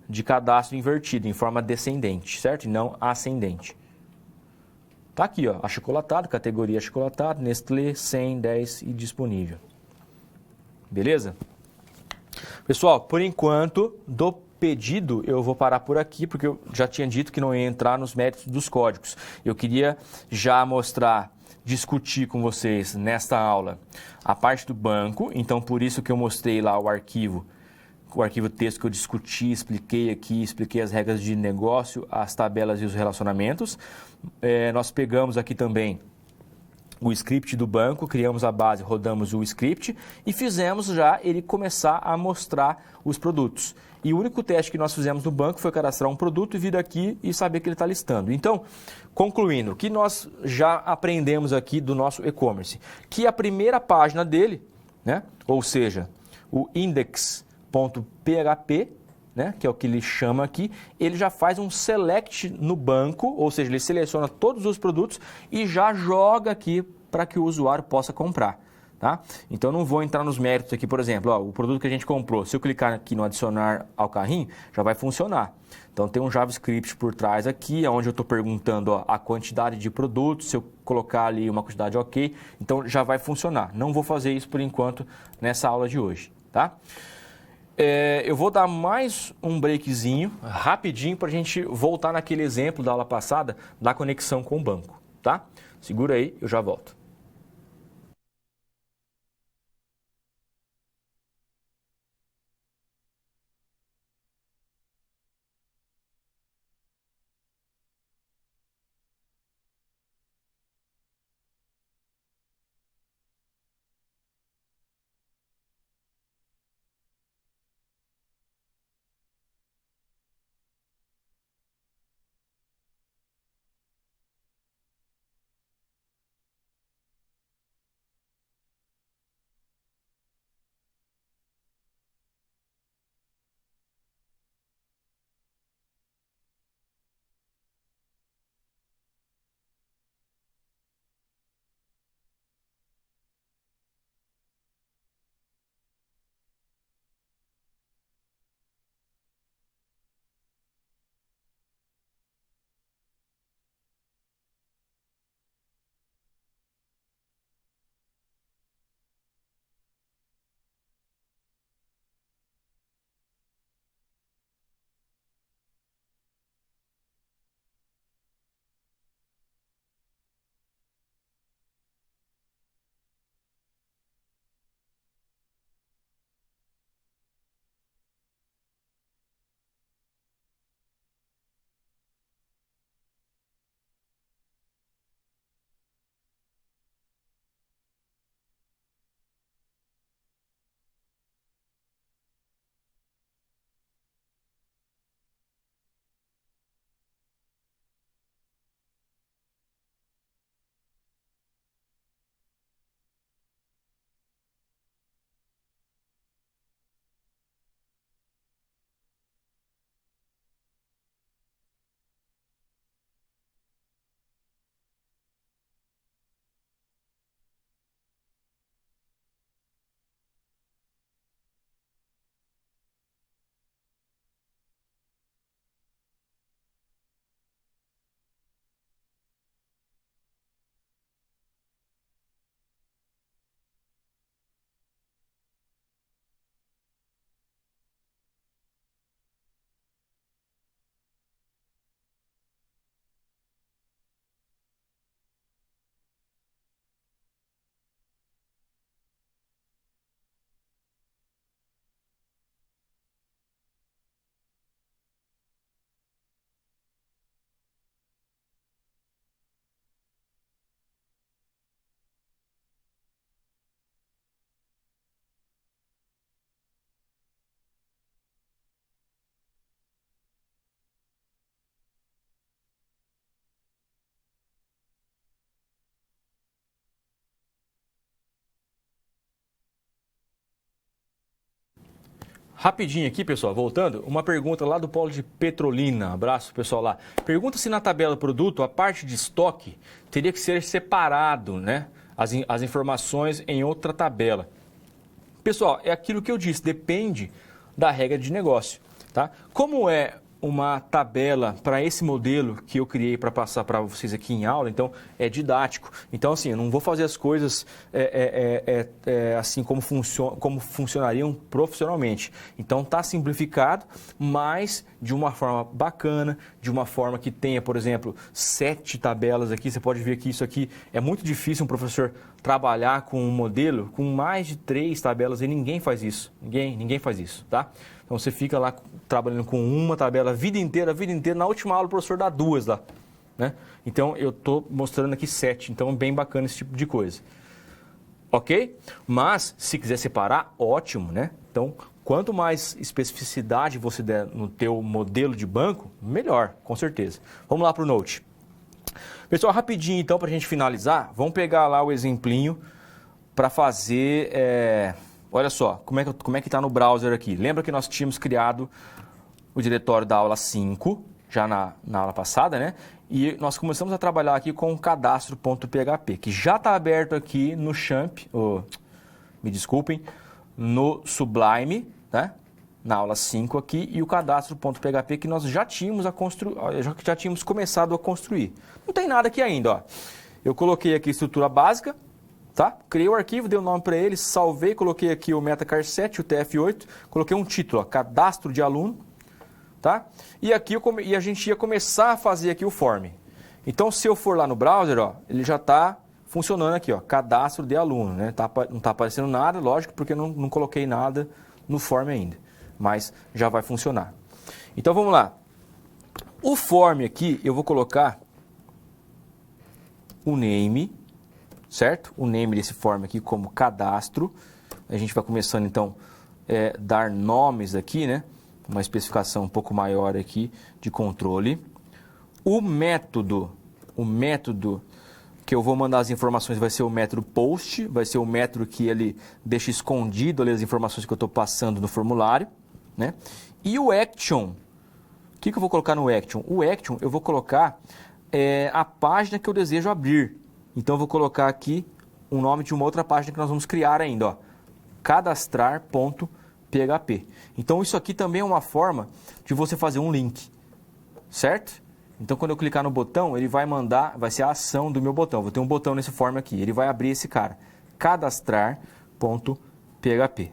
de cadastro invertido, em forma descendente, certo? E não ascendente. Tá aqui, ó, achocolatado, categoria achocolatado, Nestlé, 100, 10 e disponível. Beleza? Pessoal, por enquanto, do pedido eu vou parar por aqui, porque eu já tinha dito que não ia entrar nos méritos dos códigos. Eu queria já discutir com vocês nesta aula a parte do banco, então por isso que eu mostrei lá o arquivo texto que eu discuti, expliquei as regras de negócio, as tabelas e os relacionamentos. Nós pegamos aqui também o script do banco, criamos a base, rodamos o script e fizemos já ele começar a mostrar os produtos. E o único teste que nós fizemos no banco foi cadastrar um produto e vir aqui e saber que ele está listando. Então, concluindo, o que nós já aprendemos aqui do nosso e-commerce? Que a primeira página dele, né, ou seja, o index.php, né, que é o que ele chama aqui, ele já faz um select no banco, ou seja, ele seleciona todos os produtos e já joga aqui para que o usuário possa comprar. Tá? Então, não vou entrar nos méritos aqui, por exemplo, o produto que a gente comprou, se eu clicar aqui no adicionar ao carrinho, já vai funcionar. Então, tem um JavaScript por trás aqui, onde eu estou perguntando a quantidade de produtos, se eu colocar ali uma quantidade ok, então já vai funcionar. Não vou fazer isso por enquanto nessa aula de hoje. Tá? Eu vou dar mais um breakzinho, rapidinho, para a gente voltar naquele exemplo da aula passada, da conexão com o banco. Tá? Segura aí, eu já volto. Rapidinho aqui, pessoal, voltando, uma pergunta lá do Polo de Petrolina. Abraço, pessoal lá. Pergunta se na tabela produto, a parte de estoque teria que ser separado, né? As informações em outra tabela. Pessoal, é aquilo que eu disse, depende da regra de negócio, tá? Como é uma tabela para esse modelo que eu criei para passar para vocês aqui em aula, então é didático. Então, assim, eu não vou fazer as coisas assim como funcionariam profissionalmente. Então, está simplificado, mas de uma forma bacana, de uma forma que tenha, por exemplo, 7 tabelas aqui. Você pode ver que isso aqui é muito difícil um professor trabalhar com um modelo com mais de 3 tabelas e ninguém faz isso. Ninguém faz isso, tá? Então, você fica lá trabalhando com uma tabela a vida inteira. Na última aula, o professor dá 2 lá, né? Então, eu estou mostrando aqui 7. Então, é bem bacana esse tipo de coisa. Ok? Mas, se quiser separar, ótimo, né? Então, quanto mais especificidade você der no teu modelo de banco, melhor, com certeza. Vamos lá para o Note. Pessoal, rapidinho, então, para a gente finalizar, vamos pegar lá o exemplinho para fazer... Olha só, como é que está no browser aqui. Lembra que nós tínhamos criado o diretório da aula 5, já na aula passada, né? E nós começamos a trabalhar aqui com o cadastro.php, que já está aberto aqui no Champ, me desculpem, no Sublime, né? Na aula 5 aqui, e o cadastro.php que nós já tínhamos começado a construir. Não tem nada aqui ainda, ó. Eu coloquei aqui a estrutura básica, tá? Criei o arquivo, dei o nome para ele, salvei, coloquei aqui o MetaCar7, o TF8, coloquei um título, ó, cadastro de aluno, tá? E aqui a gente ia começar a fazer aqui o form. Então, se eu for lá no browser, ó, ele já está funcionando aqui, ó, cadastro de aluno, né? Não está aparecendo nada, lógico, porque eu não coloquei nada no form ainda, mas já vai funcionar. Então, vamos lá. O form aqui, eu vou colocar o name, certo? O name desse form aqui como cadastro. A gente vai começando, então, dar nomes aqui, né? Uma especificação um pouco maior aqui de controle. O método que eu vou mandar as informações vai ser o método post, vai ser o método que ele deixa escondido ali as informações que eu estou passando no formulário, né? E o action, o que eu vou colocar no action? O action eu vou colocar a página que eu desejo abrir. Então, eu vou colocar aqui o nome de uma outra página que nós vamos criar ainda, ó, cadastrar.php. Então, isso aqui também é uma forma de você fazer um link, certo? Então, quando eu clicar no botão, ele vai vai ser a ação do meu botão. Vou ter um botão nesse form aqui, ele vai abrir esse cara, cadastrar.php.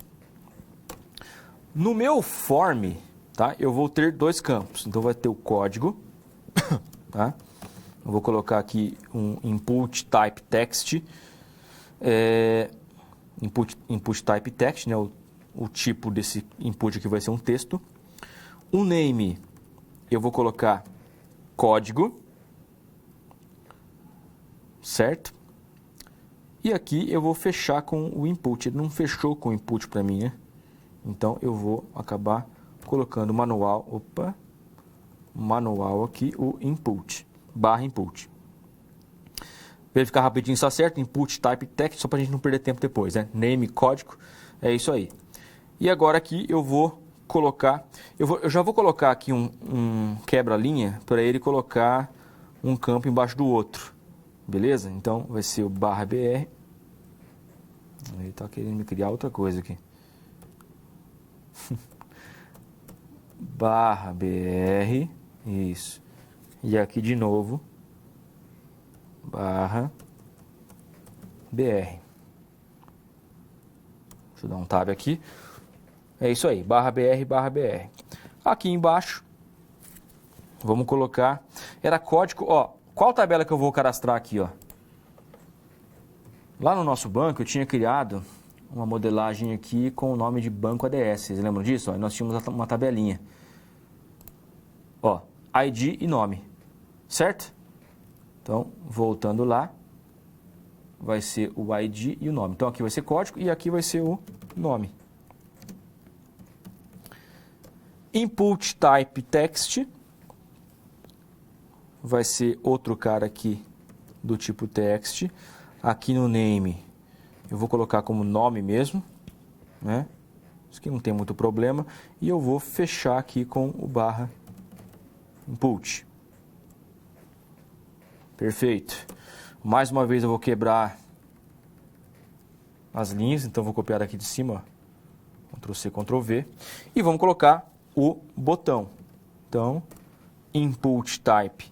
No meu form, tá, eu vou ter 2 campos. Então, vai ter o código, tá? Eu vou colocar aqui um input type text, input type text, né? O tipo desse input aqui vai ser um texto. O name, eu vou colocar código, certo? E aqui eu vou fechar com o input. Ele não fechou com o input para mim, né? Então eu vou acabar colocando manual aqui, o input. /input. Verificar rapidinho se está certo, input type text, só para a gente não perder tempo depois, né? Name, código, é isso aí. E agora aqui eu vou colocar, eu já vou colocar aqui um quebra-linha para ele colocar um campo embaixo do outro, beleza? Então vai ser o /br, ele está querendo me criar outra coisa aqui. /br, isso. E aqui de novo, /br. Deixa eu dar um tab aqui. É isso aí, /br. Aqui embaixo, vamos colocar, era código, ó, qual tabela que eu vou cadastrar aqui, ó? Lá no nosso banco eu tinha criado uma modelagem aqui com o nome de Banco ADS, vocês lembram disso? Ó, nós tínhamos uma tabelinha, ó, ID e nome. Certo? Então, voltando lá, vai ser o ID e o nome. Então, aqui vai ser código e aqui vai ser o nome. Input type text vai ser outro cara aqui do tipo text. Aqui no name, eu vou colocar como nome mesmo, né? Isso aqui não tem muito problema. E eu vou fechar aqui com o barra input. Perfeito. Mais uma vez eu vou quebrar as linhas, então vou copiar aqui de cima, ó. Ctrl C, Ctrl V. E vamos colocar o botão. Então, input type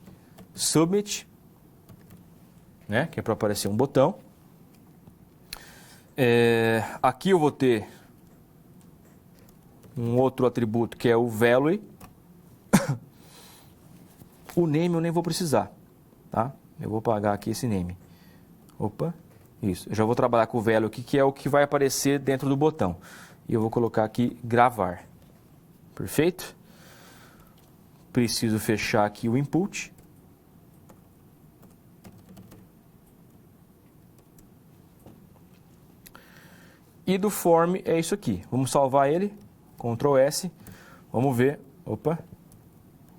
submit, né, que é para aparecer um botão. Aqui eu vou ter um outro atributo que é o value. O name eu nem vou precisar, tá? Eu vou apagar aqui esse name. Opa, isso. Eu já vou trabalhar com o value aqui, que é o que vai aparecer dentro do botão. E eu vou colocar aqui gravar. Perfeito? Preciso fechar aqui o input. E do form é isso aqui. Vamos salvar ele. Ctrl S. Vamos ver. Opa.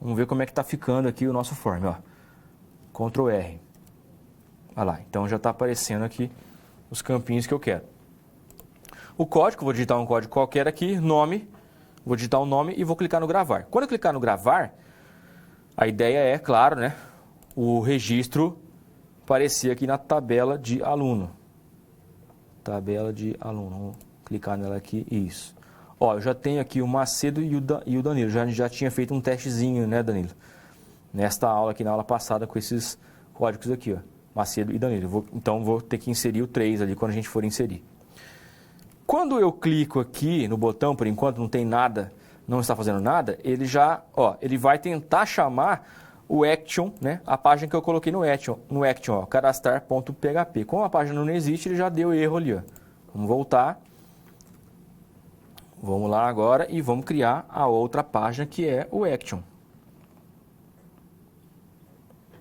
Vamos ver como é que está ficando aqui o nosso form. Ó. Ctrl R. Olha lá. Então já está aparecendo aqui os campinhos que eu quero. O código, vou digitar um código qualquer aqui. Nome. Vou digitar o nome e vou clicar no gravar. Quando eu clicar no gravar, a ideia é, claro, né, o registro aparecer aqui na tabela de aluno. Tabela de aluno. Vamos clicar nela aqui. Isso. Ó, eu já tenho aqui o Macedo e o Danilo. Já tinha feito um testezinho, né, Danilo? Nesta aula aqui, na aula passada, com esses códigos aqui, ó. Macedo e Danilo. Então, vou ter que inserir o 3 ali quando a gente for inserir. Quando eu clico aqui no botão, por enquanto não tem nada, não está fazendo nada, ele já, ó, ele vai tentar chamar o action, né, a página que eu coloquei no action, ó, cadastrar.php. Como a página não existe, ele já deu erro ali, ó. Vamos voltar. Vamos lá agora e vamos criar a outra página que é o action,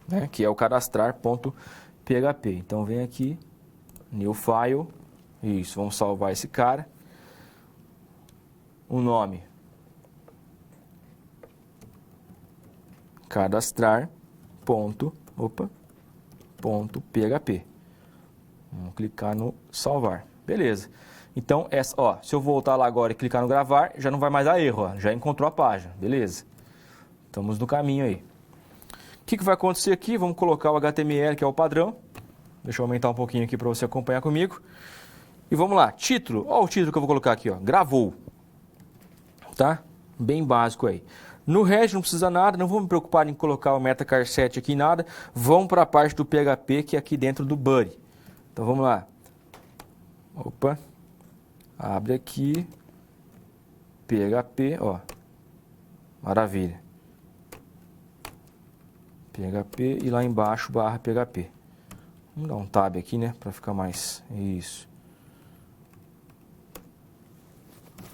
né, que é o cadastrar.php. Então vem aqui, new file. Isso, vamos salvar esse cara. O nome. cadastrar.php. Vamos clicar no salvar. Beleza. Então, ó, se eu voltar lá agora e clicar no gravar, já não vai mais dar erro, ó, já encontrou a página. Beleza. Estamos no caminho aí. O que vai acontecer aqui? Vamos colocar o HTML, que é o padrão. Deixa eu aumentar um pouquinho aqui para você acompanhar comigo. E vamos lá, título, olha o título que eu vou colocar aqui, ó, gravou, tá? Bem básico aí. No head não precisa nada, não vou me preocupar em colocar o meta-char7 aqui, nada. Vamos para a parte do PHP, que é aqui dentro do body. Então vamos lá. Opa, abre aqui, PHP, ó, maravilha. PHP e lá embaixo barra PHP. Vamos dar um tab aqui, né, para ficar mais, isso.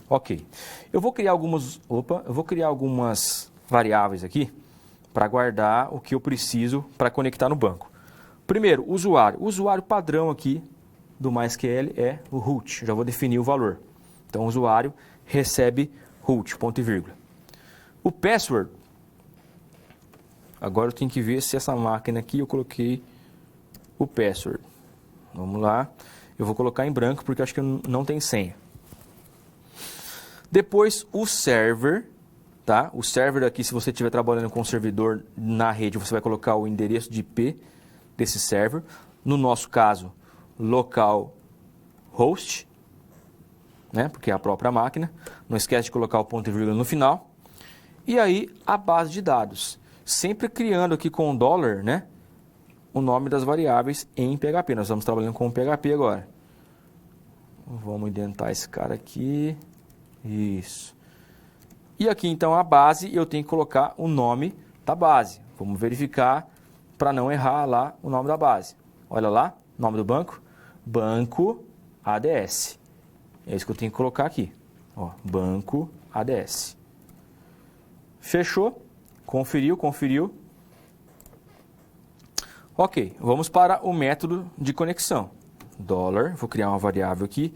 Ok, eu vou criar algumas variáveis aqui para guardar o que eu preciso para conectar no banco. Primeiro, usuário. O usuário padrão aqui do MySQL é o root. Já vou definir o valor. Então, o usuário recebe root, ponto e vírgula. O password. Agora eu tenho que ver se essa máquina aqui eu coloquei o password. Vamos lá. Eu vou colocar em branco porque eu acho que não tem senha. Depois, o server, tá? O server aqui, se você estiver trabalhando com um servidor na rede, você vai colocar o endereço de IP desse server. No nosso caso, localhost, né? Porque é a própria máquina. Não esquece de colocar o ponto e vírgula no final. E aí, a base de dados. Sempre criando aqui com o $, né? O nome das variáveis em PHP. Nós estamos trabalhando com o PHP agora. Vamos indentar esse cara aqui. Isso. E aqui, então, a base, eu tenho que colocar o nome da base. Vamos verificar para não errar lá o nome da base. Olha lá, nome do banco. Banco ADS. É isso que eu tenho que colocar aqui. Ó, banco ADS. Fechou. Conferiu. Ok, vamos para o método de conexão. Vou criar uma variável aqui.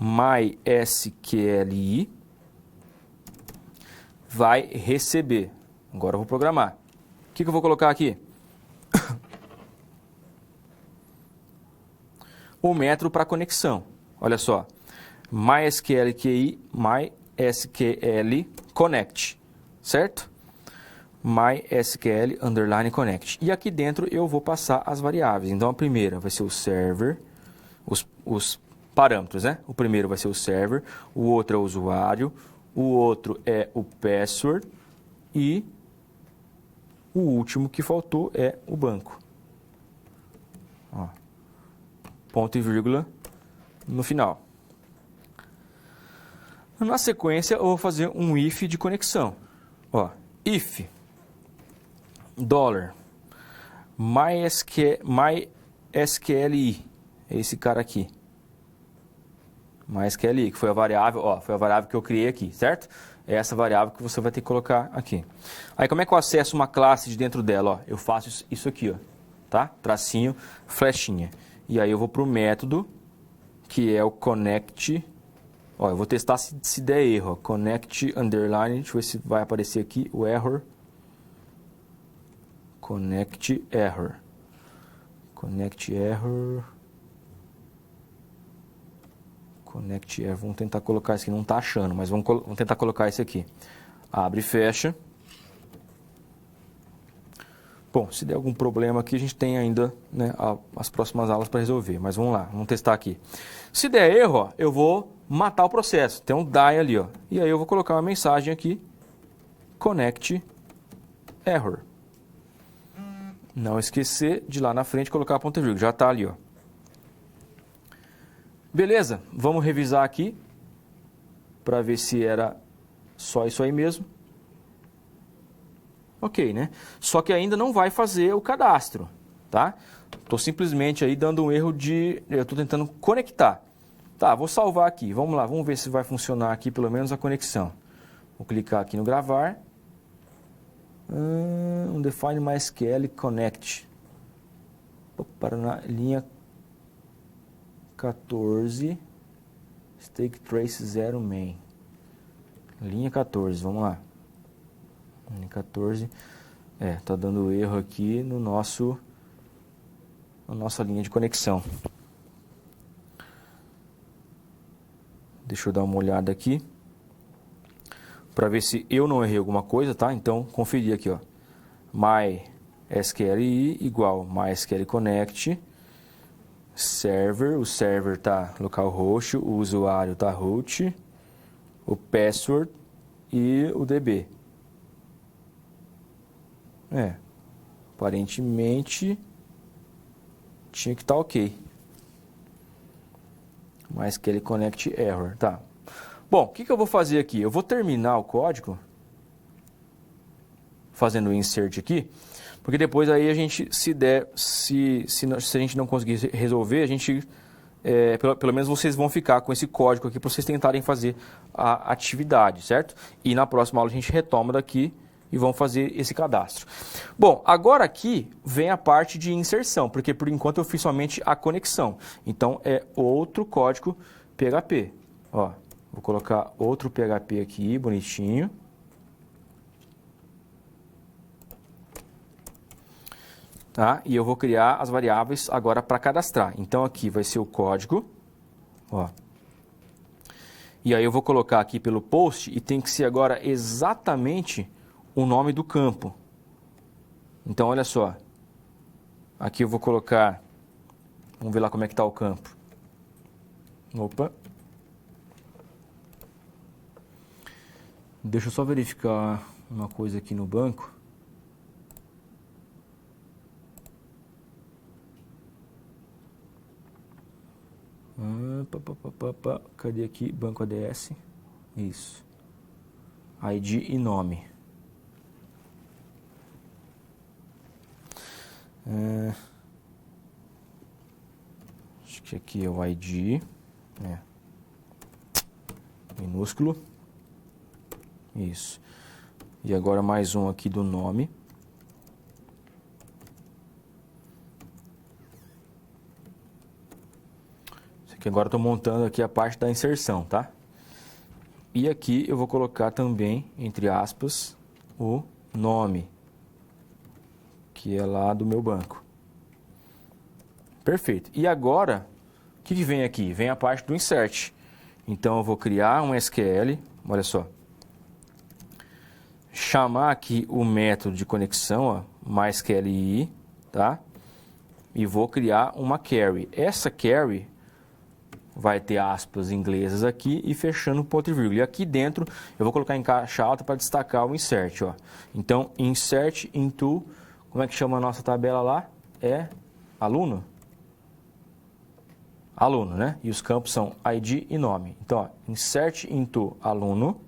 MySQLi vai receber. Agora eu vou programar. O que eu vou colocar aqui? O método para conexão. Olha só. MySQL QI, MySQL Connect, certo? MySQL underline Connect. E aqui dentro eu vou passar as variáveis. Então, a primeira vai ser o server, os parâmetros, né? O primeiro vai ser o server, o outro é o usuário, o outro é o password e o último que faltou é o banco. Ó, ponto e vírgula no final. Na sequência, eu vou fazer um if de conexão. Ó, if $, MySQLi, é esse cara aqui. MySQLi, que foi a variável, ó, foi a variável que eu criei aqui, certo? É essa variável que você vai ter que colocar aqui. Aí, como é que eu acesso uma classe de dentro dela? Ó, eu faço isso aqui, ó, tá? Tracinho, flechinha. E aí eu vou para o método, que é o connect. Ó, eu vou testar se der erro. Ó. Connect underline, deixa eu ver se vai aparecer aqui o error. Connect error. Connect error. Connect error. Vamos tentar colocar isso aqui. Não está achando, mas vamos tentar colocar isso aqui. Abre e fecha. Bom, se der algum problema aqui, a gente tem ainda, né, as próximas aulas para resolver. Mas vamos lá, vamos testar aqui. Se der erro, ó, eu vou matar o processo. Tem um die ali, ó. E aí eu vou colocar uma mensagem aqui. Connect error. Não esquecer de lá na frente colocar a ponta e vírgula. Já está ali, ó. Beleza, vamos revisar aqui para ver se era só isso aí mesmo. Ok, né? Só que ainda não vai fazer o cadastro, tá? Estou simplesmente aí dando um erro de... Eu estou tentando conectar. Tá, vou salvar aqui. Vamos lá, vamos ver se vai funcionar aqui pelo menos a conexão. Vou clicar aqui no gravar. Define MySQL Connect. Para na linha 14. Stake trace 0 main. Linha 14, vamos lá. Linha 14. Tá dando erro aqui na nossa linha de conexão. Deixa eu dar uma olhada aqui para ver se eu não errei alguma coisa, tá? Então, conferir aqui, ó. MySQLi igual MySQL Connect. Server, o server tá localhost, o usuário tá root, o password e o DB. Aparentemente tinha que estar ok. MySQL Connect error, tá. Bom, o que eu vou fazer aqui? Eu vou terminar o código fazendo o insert aqui, porque depois aí a gente, se a gente não conseguir resolver, a gente, pelo menos vocês vão ficar com esse código aqui para vocês tentarem fazer a atividade, certo? E na próxima aula a gente retoma daqui e vão fazer esse cadastro. Bom, agora aqui vem a parte de inserção, porque por enquanto eu fiz somente a conexão. Então é outro código PHP. Ó, vou colocar outro PHP aqui, bonitinho. Tá? E eu vou criar as variáveis agora para cadastrar. Então aqui vai ser o código. Ó. E aí eu vou colocar aqui pelo post e tem que ser agora exatamente o nome do campo. Então, olha só. Aqui eu vou colocar... Vamos ver lá como é que está o campo. Opa. Deixa eu só verificar uma coisa aqui no banco. Cadê aqui? Banco ADS. Isso. ID e nome. Acho que aqui é o ID. Minúsculo. Isso. E agora mais um aqui do nome. Isso aqui agora eu estou montando aqui a parte da inserção, tá? E aqui eu vou colocar também, entre aspas, o nome, que é lá do meu banco. Perfeito. E agora, o que vem aqui? Vem a parte do insert. Então, eu vou criar um SQL, olha só. Chamar aqui o método de conexão, ó, MySQLi, tá? E vou criar uma query. Essa query vai ter aspas inglesas aqui e fechando ponto e vírgula. E aqui dentro eu vou colocar em caixa alta para destacar o insert, ó. Então, insert into, como é que chama a nossa tabela lá? É aluno? Aluno, né? E os campos são ID e nome. Então, ó, insert into aluno.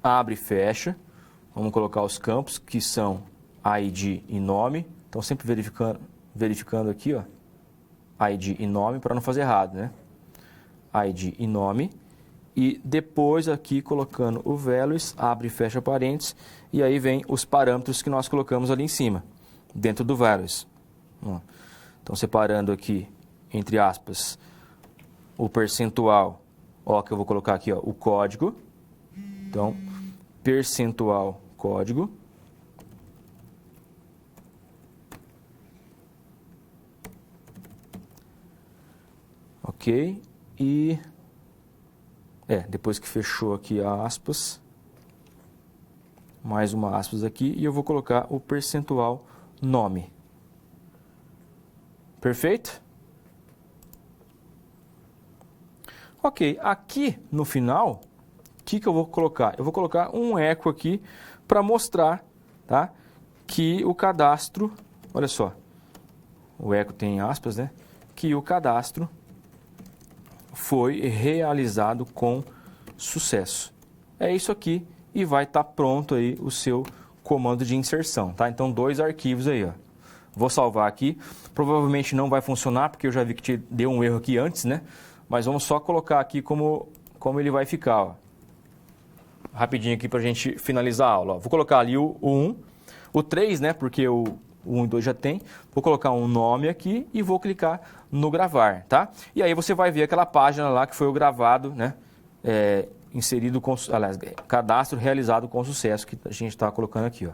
Abre e fecha. Vamos colocar os campos que são ID e nome. Então, sempre verificando aqui, ó, ID e nome, para não fazer errado, né? ID e nome. E depois aqui colocando o values, abre e fecha parênteses. E aí vem os parâmetros que nós colocamos ali em cima, dentro do values. Então, separando aqui, entre aspas, o percentual, ó, que eu vou colocar aqui, ó, o código. Então, percentual código. Ok. E, depois que fechou aqui a aspas, mais uma aspas aqui, e eu vou colocar o percentual nome. Perfeito? Ok, aqui no final, o que eu vou colocar? Eu vou colocar um eco aqui para mostrar, tá, que o cadastro, olha só, o eco tem aspas, né? Que o cadastro foi realizado com sucesso. É isso aqui e vai estar pronto aí o seu comando de inserção, tá? Então, 2 arquivos aí, ó. Vou salvar aqui. Provavelmente não vai funcionar porque eu já vi que te deu um erro aqui antes, né? Mas vamos só colocar aqui como ele vai ficar, ó. Rapidinho aqui para a gente finalizar a aula. Ó. Vou colocar ali o 1, o 3, né? Porque o 1 e 2 já tem. Vou colocar um nome aqui e vou clicar no gravar, tá? E aí você vai ver aquela página lá que foi o gravado, né? Inserido com, aliás, cadastro realizado com sucesso que a gente está colocando aqui, ó.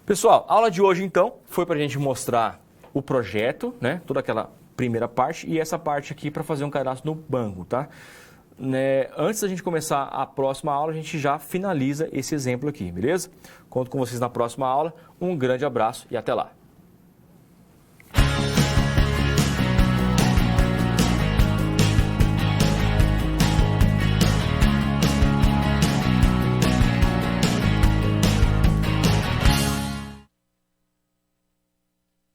Pessoal, a aula de hoje então foi para a gente mostrar o projeto, né? Toda aquela primeira parte e essa parte aqui para fazer um cadastro no banco, tá? Antes da gente começar a próxima aula, a gente já finaliza esse exemplo aqui, beleza? Conto com vocês na próxima aula. Um grande abraço e até lá!